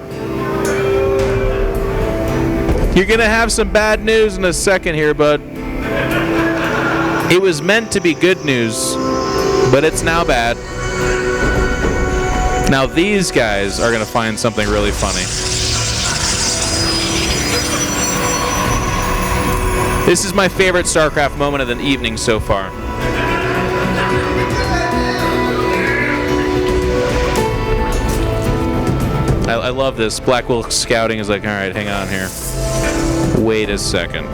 You're going to have some bad news in a second here, bud. It was meant to be good news, but it's now bad. Now these guys are going to find something really funny. This is my favorite StarCraft moment of the evening so far. I love this. Black Wilk scouting is like, all right, hang on here. Wait a second.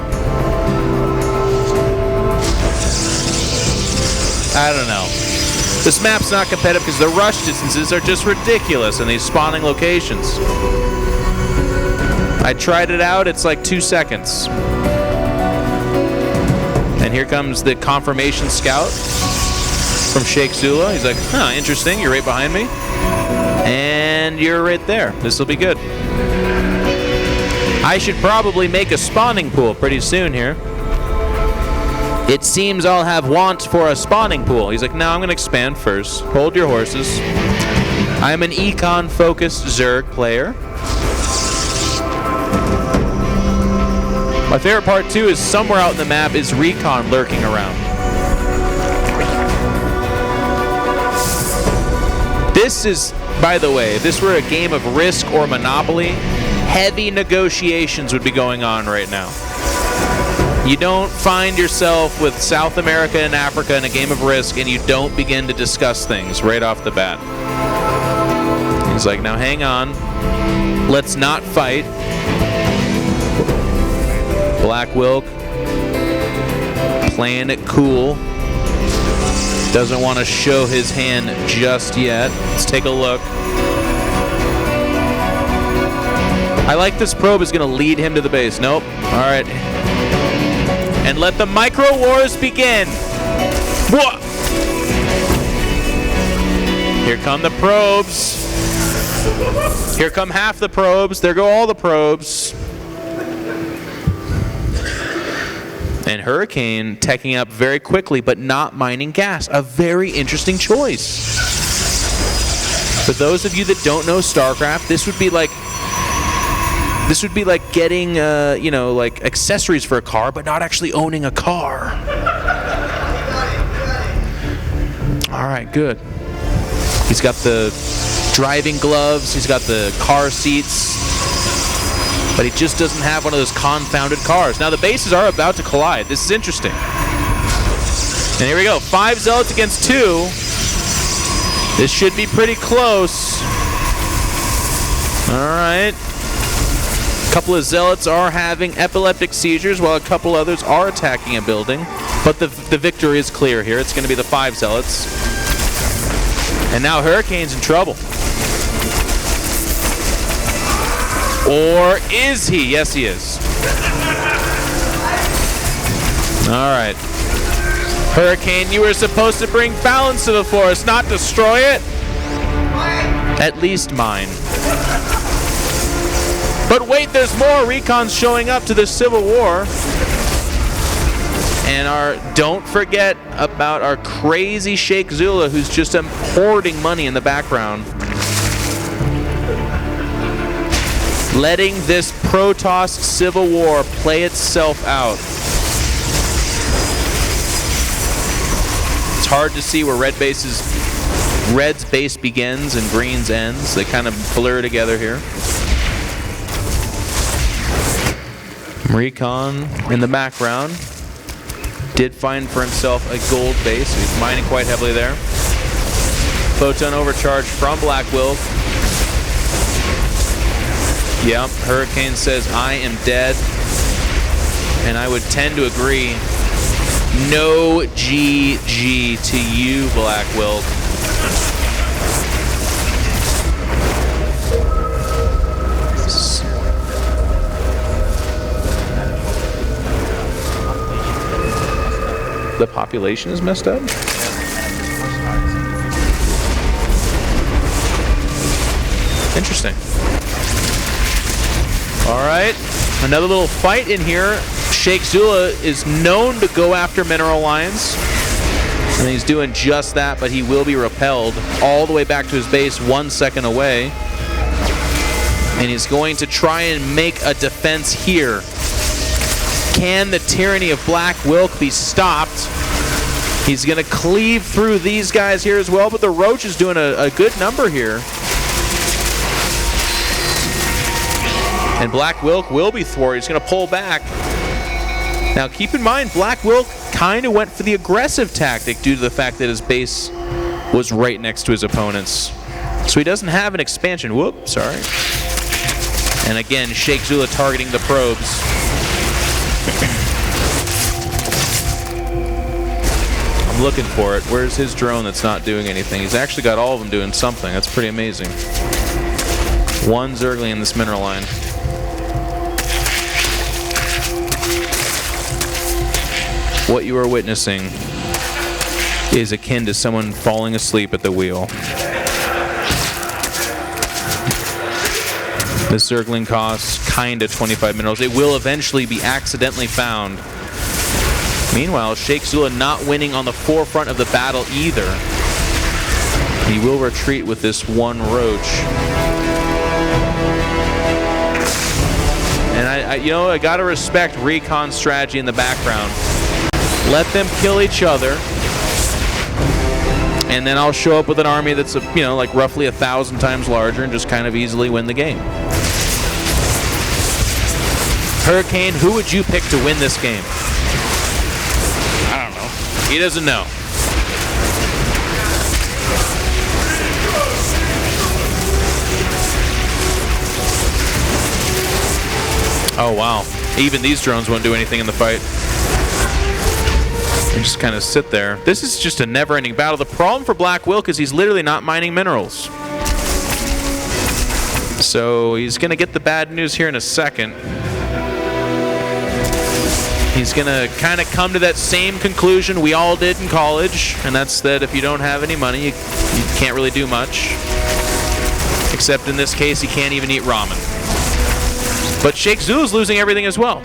I don't know. This map's not competitive because the rush distances are just ridiculous in these spawning locations. I tried it out, it's like 2 seconds. And here comes the confirmation scout from Sheikh Zula. He's like, huh, interesting, you're right behind me. And you're right there. This will be good. I should probably make a spawning pool pretty soon here. It seems I'll have want for a spawning pool. He's like, no, I'm going to expand first. Hold your horses. I'm an econ-focused Zerg player. My favorite part, too, is somewhere out in the map is Recon lurking around. This is, by the way, if this were a game of Risk or Monopoly, heavy negotiations would be going on right now. You don't find yourself with South America and Africa in a game of Risk and you don't begin to discuss things right off the bat. He's like, now hang on. Let's not fight. Black Wilk playing it cool. Doesn't want to show his hand just yet. Let's take a look. I like this probe is going to lead him to the base. Nope. All right. And let the micro wars begin. What? Here come the probes. Here come half the probes. There go all the probes. And Hurricane teching up very quickly, but not mining gas. A very interesting choice. For those of you that don't know StarCraft, this would be like getting, like accessories for a car, but not actually owning a car. All right, good. He's got the driving gloves. He's got the car seats. But he just doesn't have one of those confounded cars. Now the bases are about to collide. This is interesting. And here we go. 5 Zealots against 2. This should be pretty close. All right. A couple of Zealots are having epileptic seizures while a couple others are attacking a building. But the victory is clear here. It's going to be the 5 Zealots. And now Hurricane's in trouble. Or is he? Yes, he is. All right. Hurricane, you were supposed to bring balance to the force, not destroy it. At least mine. But wait, there's more Recons showing up to this Civil War. And don't forget about our crazy Sheikh Zula, who's just hoarding money in the background. Letting this Protoss Civil War play itself out. It's hard to see where Red's base begins and Green's ends. They kind of blur together here. Recon in the background did find for himself a gold base. He's mining quite heavily there. Photon overcharge from Black Wilk. Yep, Hurricane says, I am dead. And I would tend to agree. No GG to you, Black Wilk. The population is messed up? Interesting. All right, another little fight in here. Sheikh Zula is known to go after mineral lines. And he's doing just that, but he will be repelled all the way back to his base 1 second away. And he's going to try and make a defense here. Can the tyranny of Black Wilk be stopped? He's going to cleave through these guys here as well, but the Roach is doing a good number here. And Black Wilk will be thwarted. He's going to pull back. Now, keep in mind, Black Wilk kind of went for the aggressive tactic due to the fact that his base was right next to his opponent's. So he doesn't have an expansion. Whoop, sorry. And again, Sheikh Zula targeting the probes. I'm looking for it. Where's his drone that's not doing anything? He's actually got all of them doing something. That's pretty amazing. 1 Zergling in this mineral line. What you are witnessing is akin to someone falling asleep at the wheel. This Zergling costs kinda 25 minerals. It will eventually be accidentally found. Meanwhile, Sheikh Zula not winning on the forefront of the battle either. He will retreat with this 1 Roach. And I gotta respect Recon's strategy in the background. Let them kill each other, and then I'll show up with an army that's like roughly 1,000 times larger and just kind of easily win the game. Hurricane, who would you pick to win this game? I don't know. He doesn't know. Oh wow. Even these drones won't do anything in the fight. They just kind of sit there. This is just a never-ending battle. The problem for Black Wilk is he's literally not mining minerals. So he's going to get the bad news here in a second. He's going to kind of come to that same conclusion we all did in college, and that's that if you don't have any money, you can't really do much. Except in this case, he can't even eat ramen. But Sheikh Zula's losing everything as well.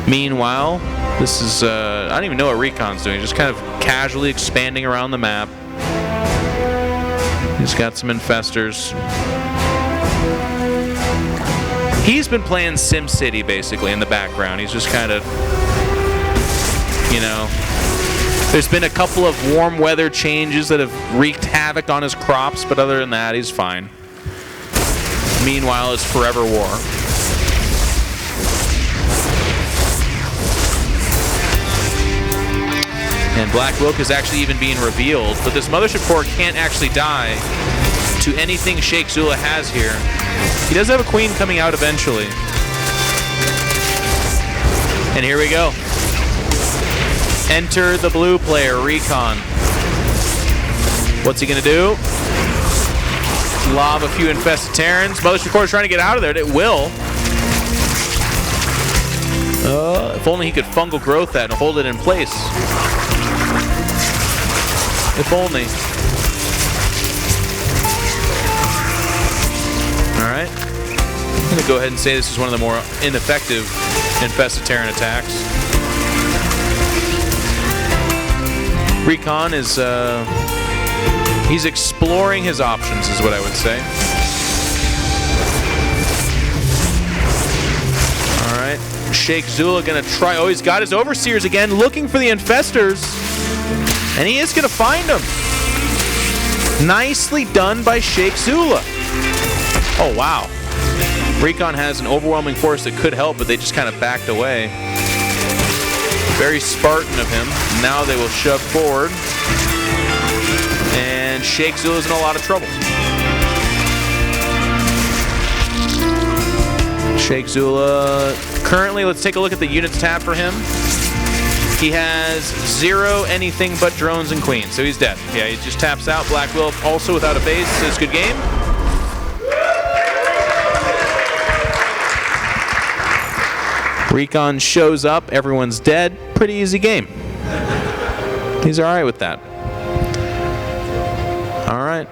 Meanwhile, this is, I don't even know what Recon's doing, just kind of casually expanding around the map. He's got some infestors. He's been playing SimCity basically in the background. He's just kind of, you know, there's been a couple of warm weather changes that have wreaked havoc on his crops, but other than that, he's fine. Meanwhile, it's forever war. And Black Wilk is actually even being revealed, but this Mothership Core can't actually die to anything Sheikh Zula has here. He does have a queen coming out eventually. And here we go. Enter the blue player, Recon. What's he gonna do? Lob a few infested Terrans. Mothership Core is trying to get out of there. It will. If only he could fungal growth that and hold it in place. If only. Alright. I'm going to go ahead and say this is one of the more ineffective infested Terran attacks. Recon is, he's exploring his options is what I would say. Alright. Sheikh Zula going to try. Oh, he's got his Overseers again, looking for the infestors. And he is going to find them. Nicely done by Sheikh Zula. Oh, wow. Recon has an overwhelming force that could help, but they just kind of backed away. Very Spartan of him. Now they will shove forward. And Sheikh Zula's in a lot of trouble. Sheikh Zula, currently, let's take a look at the units tab for him. He has 0 anything but drones and queens, so he's dead. Yeah, he just taps out. Black Wilk also without a base. Says good game. Recon shows up. Everyone's dead. Pretty easy game. He's all right with that. All right.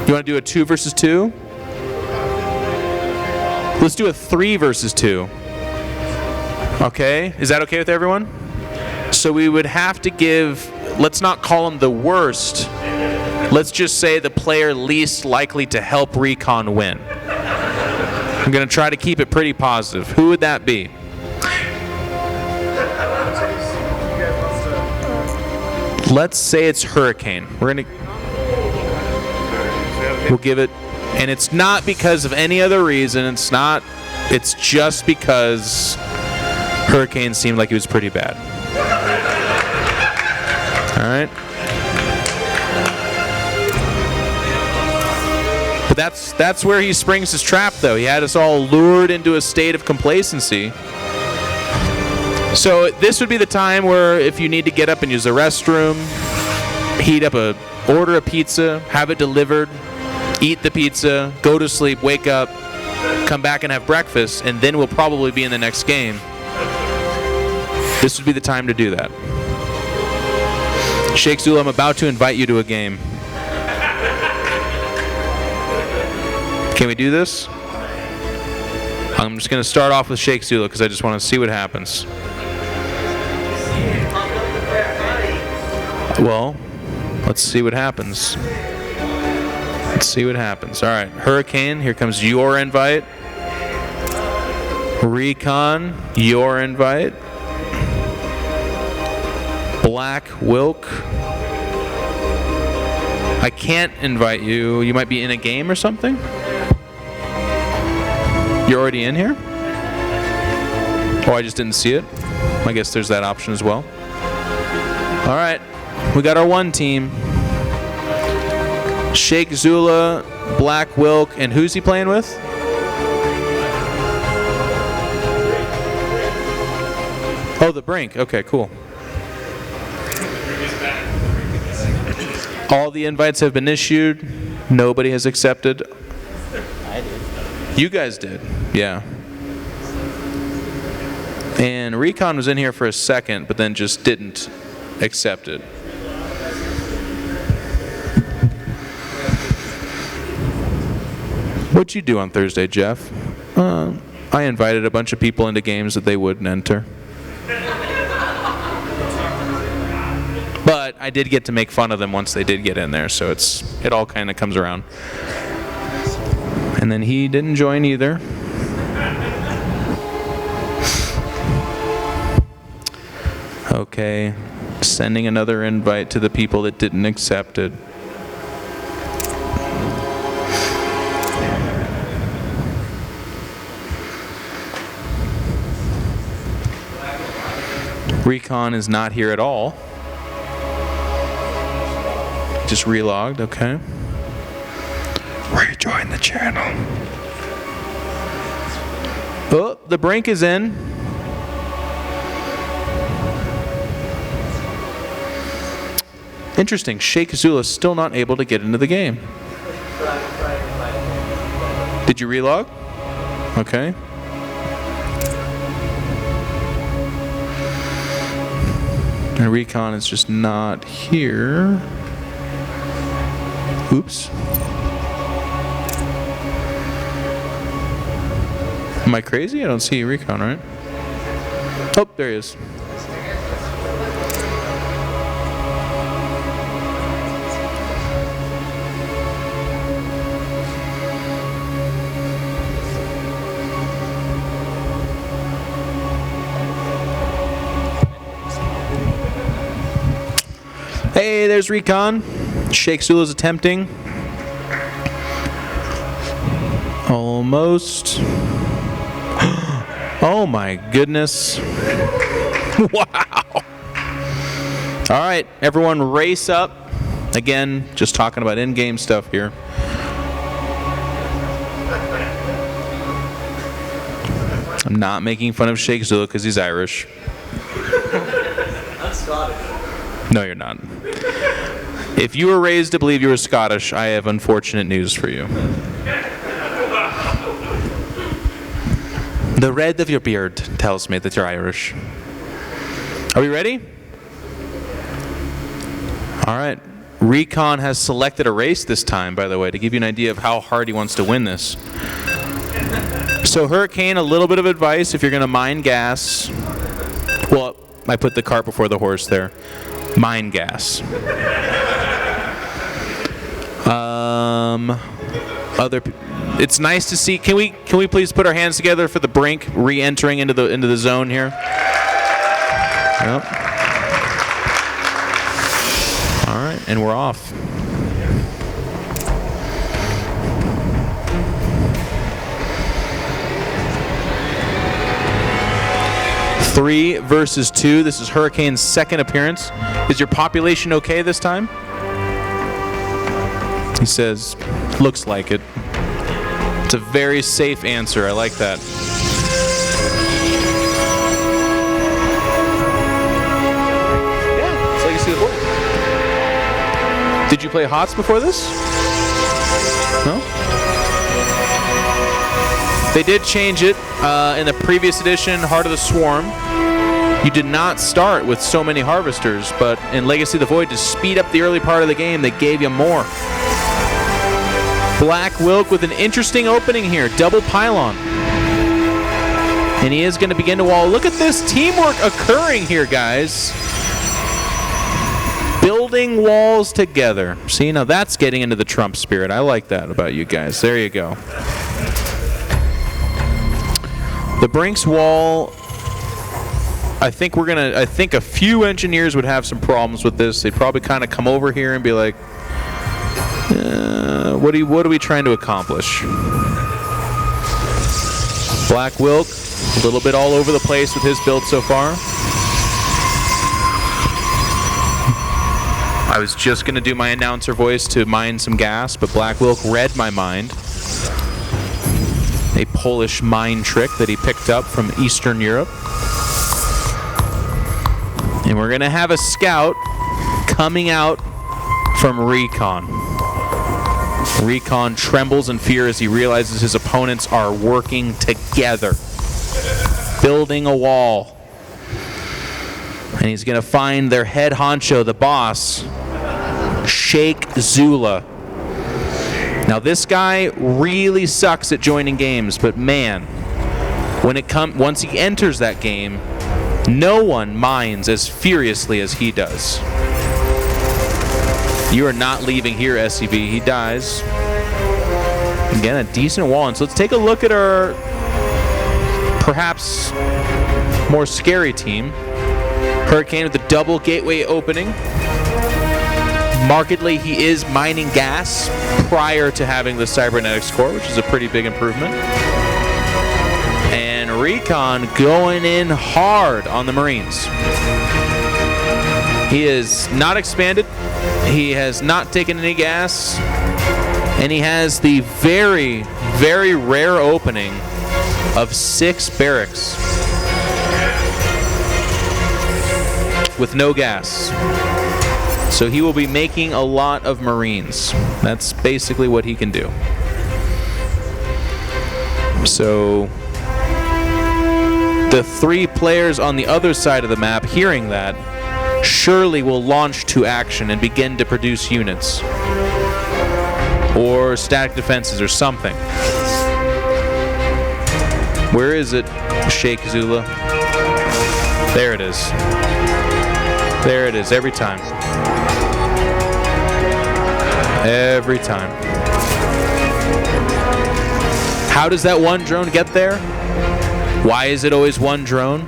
You want to do a 2 versus 2? Let's do a 3 versus 2. Okay, is that okay with everyone? So we would have to give, let's not call him the worst, let's just say the player least likely to help Recon win. I'm going to try to keep it pretty positive. Who would that be? Let's say it's Hurricane. We'll give it, and it's not because of any other reason, it's just because Hurricane seemed like he was pretty bad. All right. But that's where he springs his trap, though. He had us all lured into a state of complacency. So this would be the time where if you need to get up and use the restroom, order a pizza, have it delivered, eat the pizza, go to sleep, wake up, come back and have breakfast, and then we'll probably be in the next game. This would be the time to do that. Sheikh Zula, I'm about to invite you to a game. Can we do this? I'm just going to start off with Sheikh Zula because I just want to see what happens. Well, let's see what happens. Let's see what happens. All right, Hurricane, here comes your invite. Recon, your invite. Black Wilk. I can't invite you. You might be in a game or something? You're already in here? Oh, I just didn't see it. I guess there's that option as well. All right, we got our one team. Sheikh Zula, Black Wilk, and who's he playing with? Oh, the Brink. Okay, cool. All the invites have been issued. Nobody has accepted. I did. You guys did, yeah. And Recon was in here for a second, but then just didn't accept it. What'd you do on Thursday, Jeff? I invited a bunch of people into games that they wouldn't enter. But I did get to make fun of them once they did get in there, so it all kind of comes around. And then he didn't join either. Okay, sending another invite to the people that didn't accept it. Recon is not here at all. Just relogged, okay. Rejoin the channel. Oh, the Brink is in. Interesting, Sheikh Zula is still not able to get into the game. Did you relog? Okay. And Recon is just not here. Oops. Am I crazy? I don't see Recon, right? Oh, there he is. Hey, there's Recon. Sheikh Zula's attempting. Almost. Oh my goodness. Wow. All right, everyone race up. Again, just talking about in-game stuff here. I'm not making fun of Sheikh Zula because he's Irish. I'm Scottish. No, you're not. If you were raised to believe you were Scottish, I have unfortunate news for you. The red of your beard tells me that you're Irish. Are we ready? All right. Recon has selected a race this time, by the way, to give you an idea of how hard he wants to win this. So Hurricane, a little bit of advice if you're going to mine gas. Well, I put the cart before the horse there. Mine gas. It's nice to see. Can we please put our hands together for the Brink re-entering into the zone here? Yep. All right, and we're off. Three versus two. This is Hurricane's second appearance. Is your population okay this time? He says, looks like it. It's a very safe answer. I like that. Yeah, it's Legacy of the Void. Did you play HOTS before this? No? They did change it in the previous edition, Heart of the Swarm. You did not start with so many harvesters, but in Legacy of the Void, to speed up the early part of the game, they gave you more. Black Wilk with an interesting opening here, double pylon. And he is going to begin to wall. Look at this teamwork occurring here, guys. Building walls together. See, now that's getting into the Trump spirit. I like that about you guys. There you go. The Brink's wall, I think a few engineers would have some problems with this. They'd probably kind of come over here and be like, what are we trying to accomplish? Black Wilk, a little bit all over the place with his build so far. I was just going to do my announcer voice to mine some gas, but Black Wilk read my mind. A Polish mine trick that he picked up from Eastern Europe. And we're going to have a scout coming out from Recon. Recon trembles in fear as he realizes his opponents are working together. building a wall. And he's going to find their head honcho, the boss, Sheikh Zula. Now this guy really sucks at joining games, but man, once he enters that game, no one minds as furiously as he does. You are not leaving here, SCV. He dies. Again, a decent wall. And so let's take a look at our perhaps more scary team. Hurricane with the double gateway opening. Markedly, he is mining gas prior to having the cybernetics core, which is a pretty big improvement. And Recon going in hard on the Marines. He is not expanded. He has not taken any gas. And he has the very, very rare opening of 6 barracks with no gas. So he will be making a lot of Marines. That's basically what he can do. So the 3 players on the other side of the map hearing that surely will launch to action and begin to produce units. Or static defenses or something. Where is it, Sheikh Zula? There it is. There it is, every time. Every time. How does that one drone get there? Why is it always one drone?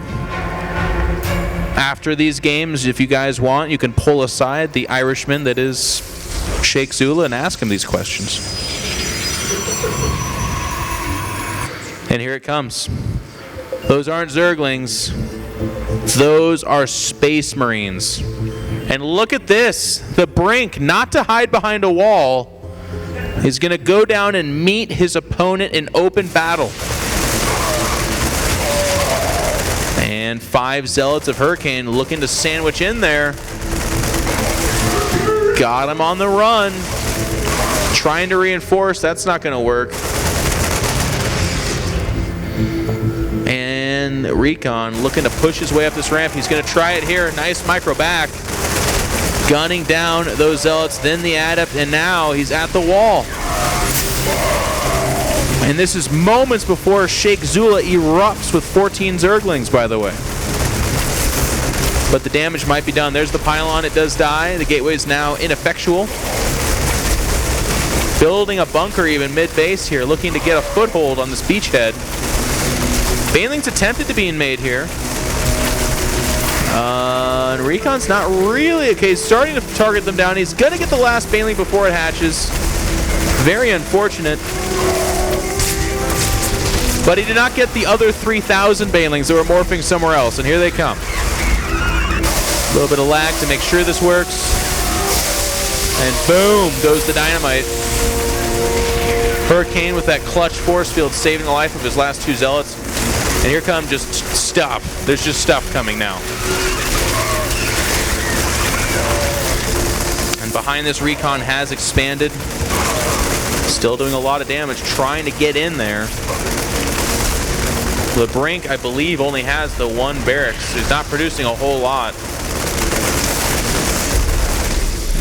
After these games, if you guys want, you can pull aside the Irishman that is Sheikh Zula and ask him these questions. And here it comes. Those aren't Zerglings. Those are Space Marines. And look at this. The Brink, not to hide behind a wall, is going to go down and meet his opponent in open battle. And 5 Zealots of Hurricane looking to sandwich in there. Got him on the run. Trying to reinforce. That's not going to work. And Recon looking to push his way up this ramp. He's going to try it here. Nice micro back. Gunning down those Zealots. Then the adept. And now he's at the wall. And this is moments before Sheikh Zula erupts with 14 Zerglings, by the way. But the damage might be done. There's the pylon. It does die. The gateway is now ineffectual. Building a bunker even mid-base here, looking to get a foothold on this beachhead. Baneling's attempted to be made here. And Recon's not really okay. He's starting to target them down. He's going to get the last Baneling before it hatches. Very unfortunate. But he did not get the other 3,000 Banelings that were morphing somewhere else. And here they come. A little bit of lag to make sure this works. And boom goes the dynamite. Hurricane with that clutch force field saving the life of his last 2 Zealots. And here come just stuff. There's just stuff coming now. And behind this, Recon has expanded. Still doing a lot of damage, trying to get in there. The Brink, I believe, only has the 1 barracks. He's not producing a whole lot.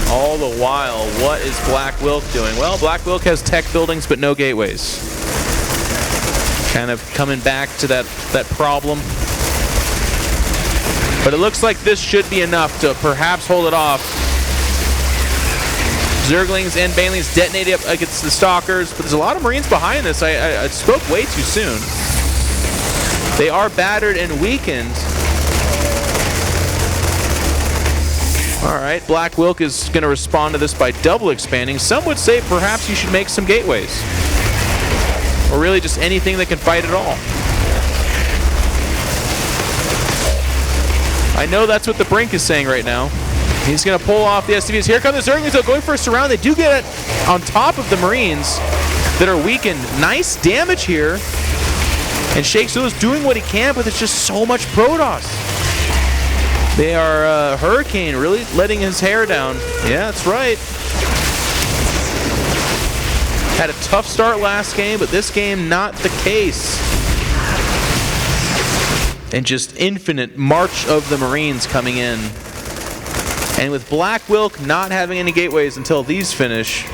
All the while, what is Black Wilk doing? Well, Black Wilk has tech buildings, but no gateways. Kind of coming back to that problem. But it looks like this should be enough to perhaps hold it off. Zerglings and Banelings detonated up against the Stalkers, but there's a lot of Marines behind this. I spoke way too soon. They are battered and weakened. All right, Black Wilk is going to respond to this by double expanding. Some would say perhaps you should make some gateways. Or really just anything that can fight at all. I know that's what the Brink is saying right now. He's going to pull off the SCVs. Here come the Zerglings, though, going for a surround. They do get it on top of the Marines that are weakened. Nice damage here. And Sheikh Zula is doing what he can, but it's just so much Protoss. They are Hurricane really letting his hair down. Yeah, that's right. Had a tough start last game, but this game not the case. And just infinite march of the Marines coming in. And with Black Wilk not having any gateways until these finish,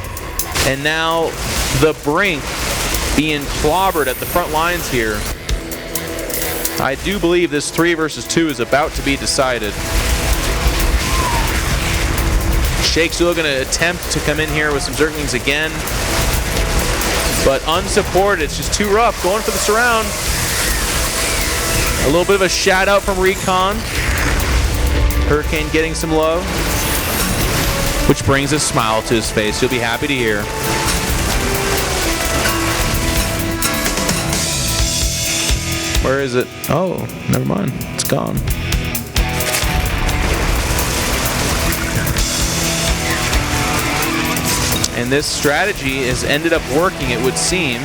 and now the Brink being clobbered at the front lines here, I do believe this 3 versus 2 is about to be decided. Sheikh Zula going to attempt to come in here with some Zerglings again, but unsupported. It's just too rough. Going for the surround. A little bit of a shout out from Recon. Hurricane getting some love, which brings a smile to his face. You'll be happy to hear. Where is it? Oh, never mind. It's gone. And this strategy has ended up working, it would seem.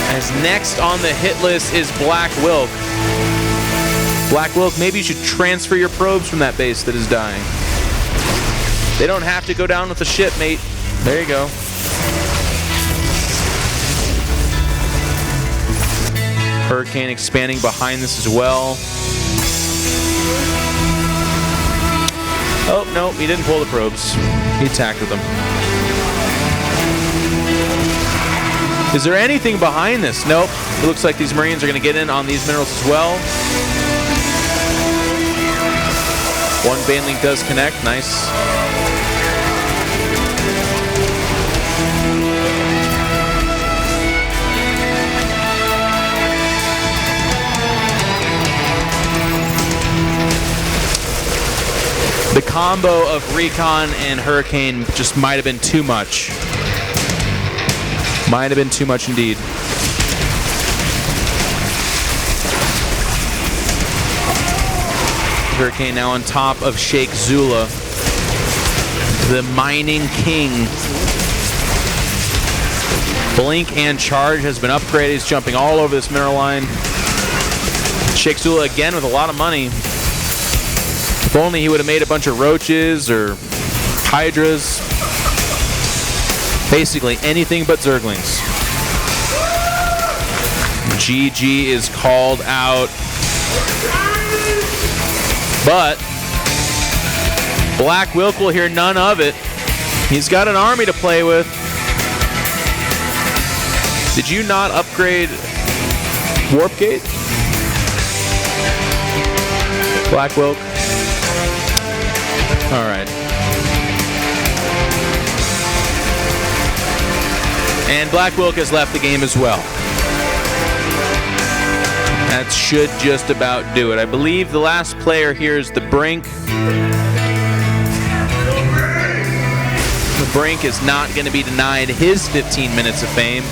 As next on the hit list is Black Wilk. Black Wilk, maybe you should transfer your probes from that base that is dying. They don't have to go down with the ship, mate. There you go. Hurricane expanding behind this as well. Oh, no, he didn't pull the probes. He attacked with them. Is there anything behind this? Nope. It looks like these Marines are going to get in on these minerals as well. One Banelink does connect. Nice. The combo of Recon and Hurricane just might have been too much. Might have been too much indeed. Hurricane now on top of Sheikh Zula, the mining king. Blink and charge has been upgraded. He's jumping all over this mineral line. Sheikh Zula again with a lot of money. If only he would have made a bunch of roaches or hydras. Basically anything but Zerglings. GG is called out. But Black Wilk will hear none of it. He's got an army to play with. Did you not upgrade Warp Gate? Black Wilk? All right. And Black Wilk has left the game as well. That should just about do it. I believe the last player here is the Brink. The Brink is not going to be denied his 15 minutes of fame.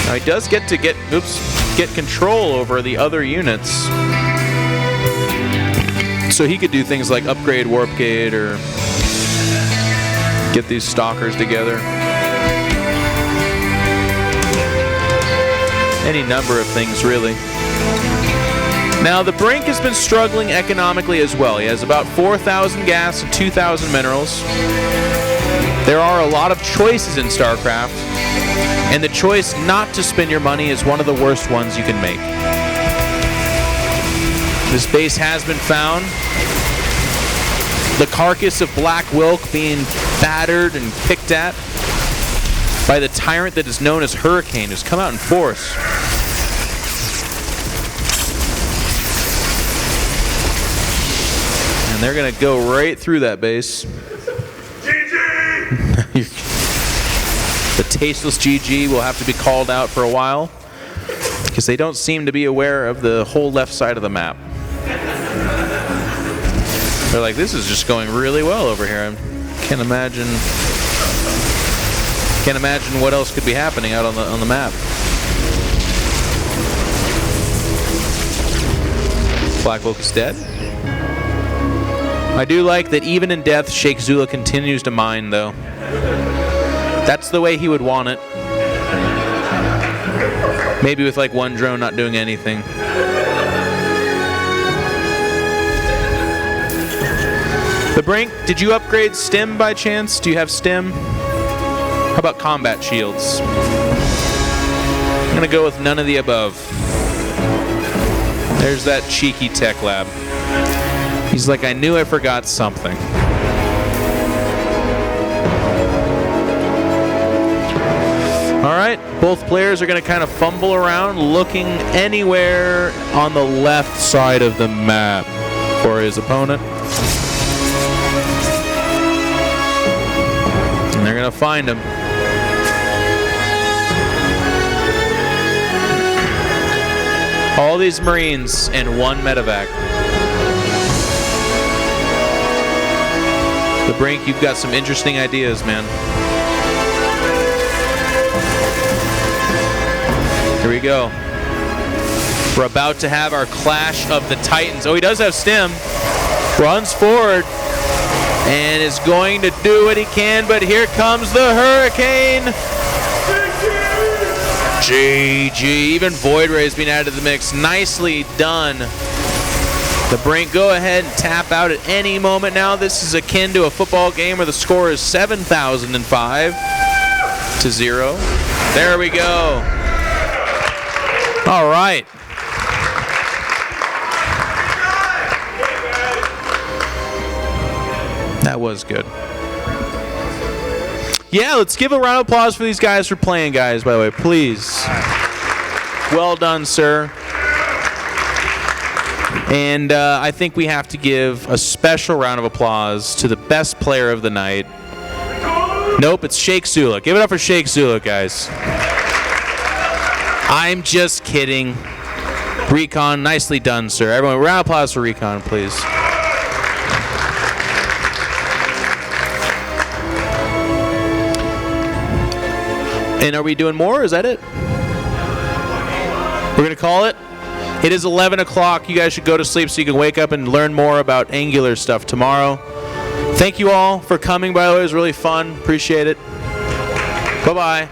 Now he does get to get control over the other units. So he could do things like upgrade Warp Gate or get these stalkers together. Any number of things, really. Now, the Brink has been struggling economically as well. He has about 4,000 gas and 2,000 minerals. There are a lot of choices in StarCraft, and the choice not to spend your money is one of the worst ones you can make. This base has been found. The carcass of Black Wilk being battered and picked at by the tyrant that is known as Hurricane, who's come out in force. And they're going to go right through that base. The tasteless GG will have to be called out for a while, because they don't seem to be aware of the whole left side of the map. They're like, this is just going really well over here. I can't imagine what else could be happening out on the map. Black Wilk is dead. I do like that even in death, Sheikh Zula continues to mine, though. That's the way he would want it. Maybe with like one drone not doing anything. The Brink, did you upgrade stim by chance? Do you have stim? How about combat shields? I'm gonna go with none of the above. There's that cheeky tech lab. He's like, I knew I forgot something. All right, both players are going to kind of fumble around, looking anywhere on the left side of the map for his opponent. And they're going to find him. All these Marines and one medevac. The Brink, you've got some interesting ideas, man. Here we go. We're about to have our clash of the Titans. Oh, he does have stim. Runs forward and is going to do what he can, but here comes the Hurricane. GG. Even Void Ray has been added to the mix. Nicely done. The Brink go ahead and tap out at any moment now. This is akin to a football game where the score is 7,005-0. There we go. All right. That was good. Yeah, let's give a round of applause for these guys for playing, guys, by the way, please. Well done, sir. And I think we have to give a special round of applause to the best player of the night. Nope, it's Sheikh Zula. Give it up for Sheikh Zula, guys. I'm just kidding. Recon, nicely done, sir. Everyone, round of applause for Recon, please. And are we doing more? Is that it? We're going to call it? It is 11 o'clock. You guys should go to sleep so you can wake up and learn more about Angular stuff tomorrow. Thank you all for coming, by the way. It was really fun. Appreciate it. Bye-bye.